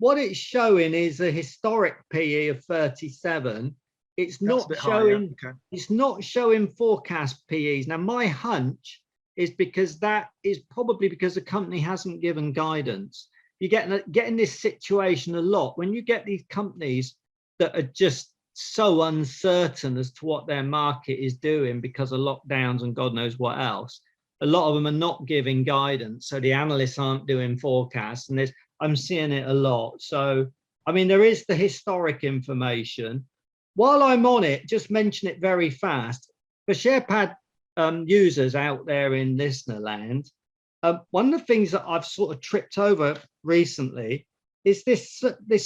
[SPEAKER 3] what it's showing is a historic PE of 37. It's not showing,
[SPEAKER 2] okay.
[SPEAKER 3] It's not showing forecast PEs. Now, my hunch is because that is probably because the company hasn't given guidance. You get in this situation a lot when you get these companies that are just so uncertain as to what their market is doing because of lockdowns and God knows what else. A lot of them are not giving guidance, so the analysts aren't doing forecasts, and I'm seeing it a lot. So, I mean, there is the historic information. While I'm on it, just mention it very fast. For SharePad users out there in listener land, one of the things that I've sort of tripped over recently is this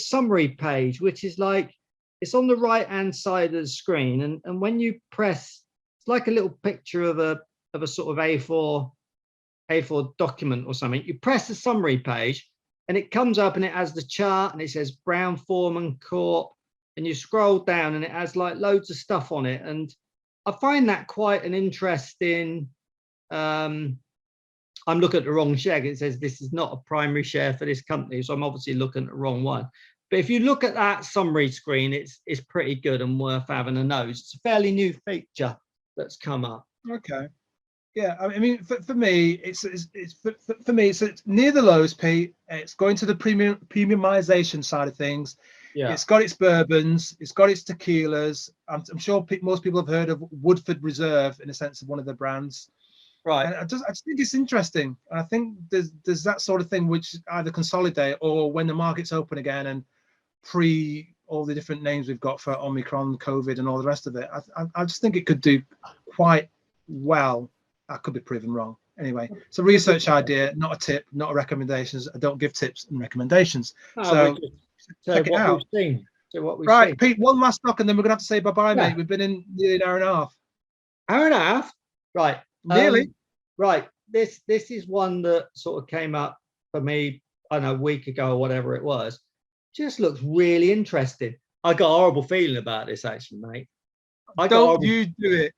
[SPEAKER 3] summary page, which is like, it's on the right hand side of the screen, and when you press, it's like a little picture of a sort of A4 document or something. You press the summary page and it comes up and it has the chart and it says Brown Forman Corp, and you scroll down and it has like loads of stuff on it, and I find that quite an interesting. I'm looking at the wrong share. It says this is not a primary share for this company, so I'm obviously looking at the wrong one. But if you look at that summary screen, it's pretty good and worth having a nose. It's a fairly new feature that's come up.
[SPEAKER 2] Okay. Yeah, I mean, for me, it's near the lows, Pete. It's going to the premiumization side of things.
[SPEAKER 3] Yeah,
[SPEAKER 2] it's got its bourbons, it's got its tequilas. I'm sure most people have heard of Woodford Reserve in a sense of one of the brands.
[SPEAKER 3] right.
[SPEAKER 2] And I just think it's interesting. And I think there's that sort of thing which either consolidate or when the market's open again and pre all the different names we've got for Omicron, COVID, and all the rest of it. I just think it could do quite well. I could be proven wrong. Anyway, it's a research idea, not a tip, not a recommendations. I don't give tips and recommendations. So check it out. Right, Pete, one last knock and then we're going to have to say bye-bye, mate. We've been in nearly an hour and a half.
[SPEAKER 3] Hour and a half? Right.
[SPEAKER 2] Nearly.
[SPEAKER 3] Right. This is one that sort of came up for me, I don't know, a week ago or whatever it was. Just looks really interesting. I got a horrible feeling about this, actually, mate.
[SPEAKER 2] Don't you do it.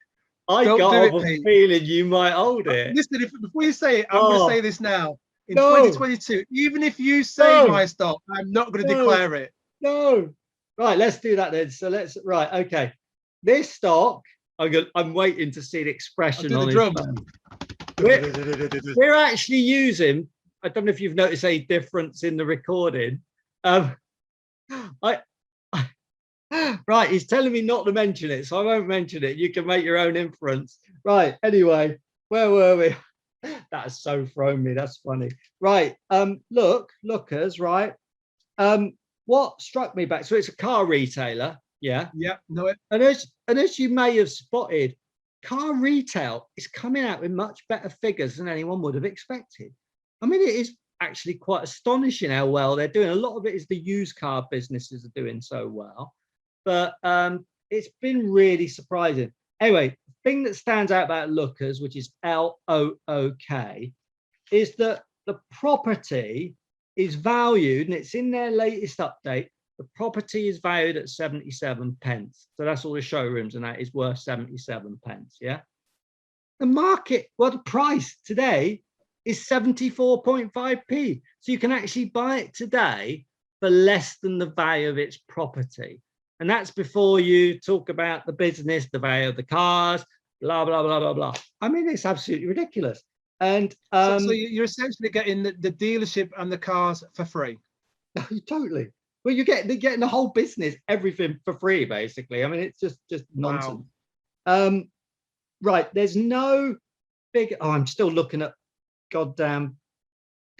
[SPEAKER 3] I got a feeling you might hold it.
[SPEAKER 2] Listen, before you say it, I'm going to say this now. In 2022, even if you say my stock, I'm not going to declare it.
[SPEAKER 3] No. Right, let's do that then. So right, okay. This stock, I'm waiting to see the expression on it. We're actually using, I don't know if you've noticed a difference in the recording. Right, he's telling me not to mention it, so I won't mention it. You can make your own inference. Right, anyway, where were we? That's so thrown me, that's funny. Right, lookers, right. What struck me back, so it's a car retailer, yeah?
[SPEAKER 2] Yeah, know it.
[SPEAKER 3] And as you may have spotted, car retail is coming out with much better figures than anyone would have expected. I mean, it is actually quite astonishing how well they're doing. A lot of it is the used car businesses are doing so well, but it's been really surprising. Anyway, the thing that stands out about Lookers, which is LOOK, is that the property is valued, and it's in their latest update, the property is valued at 77 pence. So that's all the showrooms, and that is worth 77 pence, yeah? The market, well, the price today is 74.5p. So you can actually buy it today for less than the value of its property. And that's before you talk about the business, the value of the cars, blah, blah, blah, blah, blah. I mean, it's absolutely ridiculous. And
[SPEAKER 2] so you're essentially getting the dealership and the cars for free.
[SPEAKER 3] Totally. Well, you're getting the whole business, everything for free, basically. I mean, it's just nonsense. Wow. Right. There's no big. Oh, I'm still looking at goddamn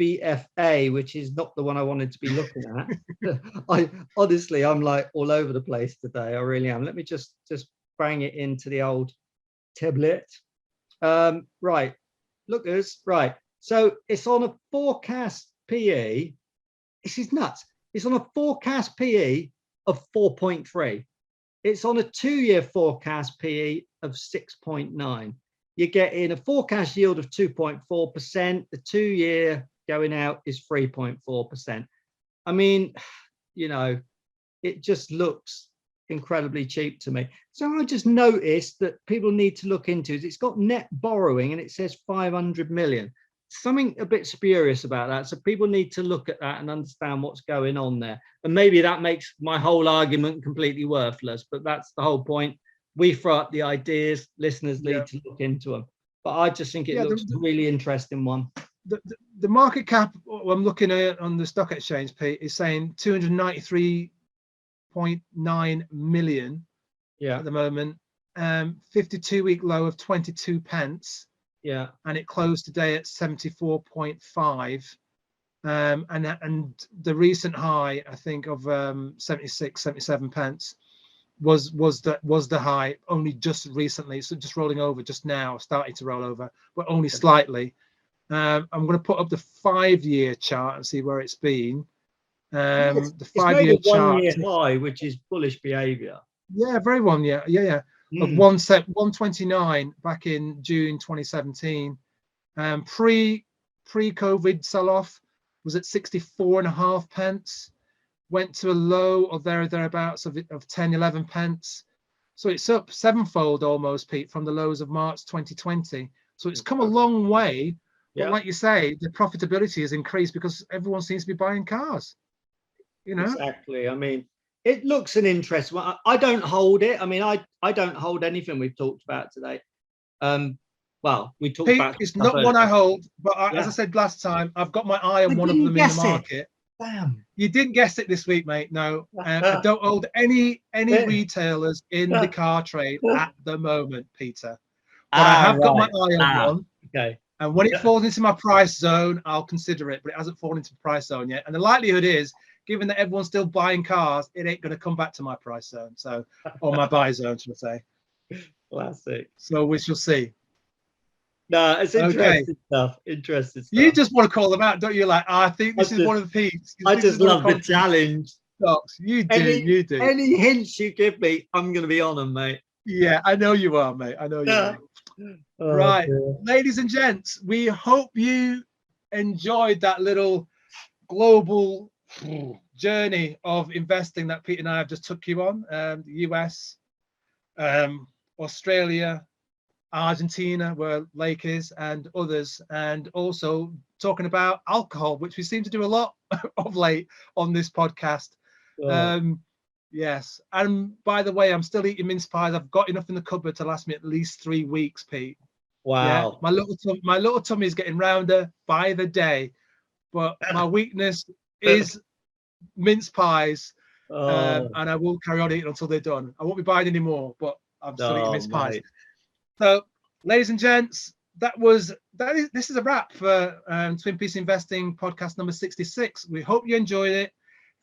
[SPEAKER 3] BFA, which is not the one I wanted to be looking at. I'm like all over the place today. I really am. Let me just bang it into the old tablet. Right. Lookers. Right. So it's on a forecast PE. This is nuts. It's on a forecast PE of 4.3. It's on a 2-year forecast PE of 6.9. You're getting a forecast yield of 2.4%. The 2-year going out is 3.4%. I mean, you know, it just looks incredibly cheap to me. So I just noticed that people need to look into it. It's got net borrowing and it says 500 million. Something a bit spurious about that. So people need to look at that and understand what's going on there. And maybe that makes my whole argument completely worthless, but that's the whole point. We throw up the ideas, listeners need to look into them. But I just think it looks a really interesting one.
[SPEAKER 2] The market cap I'm looking at on the stock exchange, Pete, is saying 293.9 million at the moment. 52-week low of 22 pence.
[SPEAKER 3] Yeah,
[SPEAKER 2] and it closed today at 74.5, and the recent high, I think, of 77 pence was the high only just recently. So just rolling over just now, starting to roll over, but only slightly. I'm going to put up the 5-year chart and see where it's been. The 5-year chart,
[SPEAKER 3] 1-year high, which is bullish behavior.
[SPEAKER 2] Yeah, very one. Yeah. Of 129 back in June 2017. Pre-COVID sell-off was at 64.5 pence. Went to a low or thereabouts of 10-11 pence. So it's up 7-fold almost, Pete, from the lows of March 2020. So it's come a long way. But like you say, the profitability has increased because everyone seems to be buying cars. You know,
[SPEAKER 3] exactly. I mean, it looks an interesting one. I don't hold it. I mean, I don't hold anything we've talked about today. Well, we talked about.
[SPEAKER 2] It's not one I hold, but as I said last time, I've got my eye on one of them in the market.
[SPEAKER 3] Damn.
[SPEAKER 2] You didn't guess it this week, mate. No, I don't hold any retailers in the car trade at the moment, Peter. But I have got my eye on one.
[SPEAKER 3] Okay.
[SPEAKER 2] And when it falls into my price zone, I'll consider it. But it hasn't fallen into the price zone yet. And the likelihood is, given that everyone's still buying cars, it ain't going to come back to my price zone, so, or my buy zone, should I say.
[SPEAKER 3] Classic.
[SPEAKER 2] So we shall see.
[SPEAKER 3] No, it's interesting stuff. Interesting stuff.
[SPEAKER 2] You just want to call them out, don't you? Like, I think this is one of the peaks.
[SPEAKER 3] I just love the challenge.
[SPEAKER 2] Stocks. You do.
[SPEAKER 3] Any hints you give me, I'm going to be on them, mate.
[SPEAKER 2] Yeah, I know you are, mate. I know you are. Right. Dear. Ladies and gents, we hope you enjoyed that little global journey of investing that Pete and I have just took you on. The US, Australia, Argentina, where Lake is, and others, and also talking about alcohol, which we seem to do a lot of late on this podcast. Yes, and by the way, I'm still eating mince pies. I've got enough in the cupboard to last me at least 3 weeks, Pete.
[SPEAKER 3] Wow.
[SPEAKER 2] Yeah, my little tummy is getting rounder by the day, but my weakness is mince pies, and I will carry on eating until they're done. I won't be buying any more, but I'm still eating mince pies. So, ladies and gents, this is a wrap for Twin Peaks Investing podcast number 66. We hope you enjoyed it.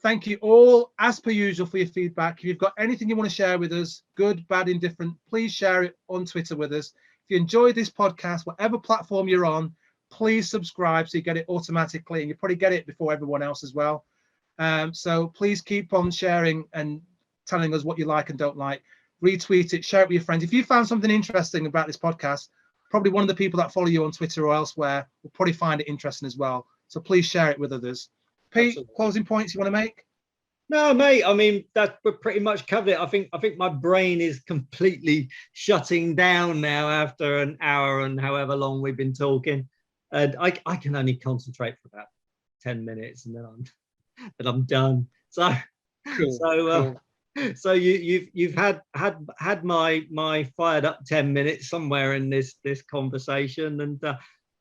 [SPEAKER 2] Thank you all, as per usual, for your feedback. If you've got anything you want to share with us, good, bad, indifferent, please share it on Twitter with us. If you enjoyed this podcast, whatever platform you're on, please subscribe so you get it automatically, and you probably get it before everyone else as well. So please keep on sharing and telling us what you like and don't like. Retweet it, share it with your friends. If you found something interesting about this podcast, probably one of the people that follow you on Twitter or elsewhere will probably find it interesting as well. So please share it with others. Pete, absolutely. Closing points you want to make?
[SPEAKER 3] No, mate. I mean, we've pretty much covered it. I think my brain is completely shutting down now after an hour and however long we've been talking, and I can only concentrate for about 10 minutes, and then I'm done. So, cool. So you've had my fired up 10 minutes somewhere in this conversation, and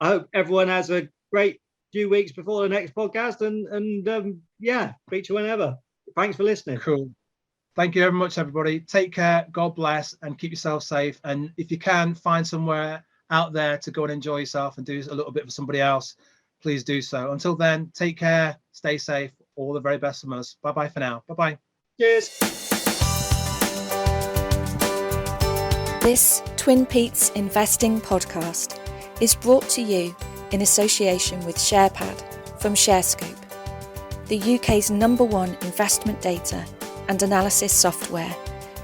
[SPEAKER 3] I hope everyone has a great few weeks before the next podcast, and yeah, speak to you whenever. Thanks for listening.
[SPEAKER 2] Cool. Thank you very much, everybody. Take care, God bless, and keep yourself safe. And if you can, find somewhere out there to go and enjoy yourself and do a little bit for somebody else, please do so. Until then, take care, stay safe, all the very best from us. Bye-bye for now. Bye-bye.
[SPEAKER 3] Cheers.
[SPEAKER 1] This Twin Peaks Investing podcast is brought to you in association with SharePad from ShareScope, the UK's #1 investment data and analysis software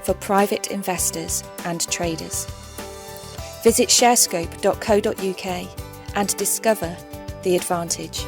[SPEAKER 1] for private investors and traders. Visit sharescope.co.uk and discover the advantage.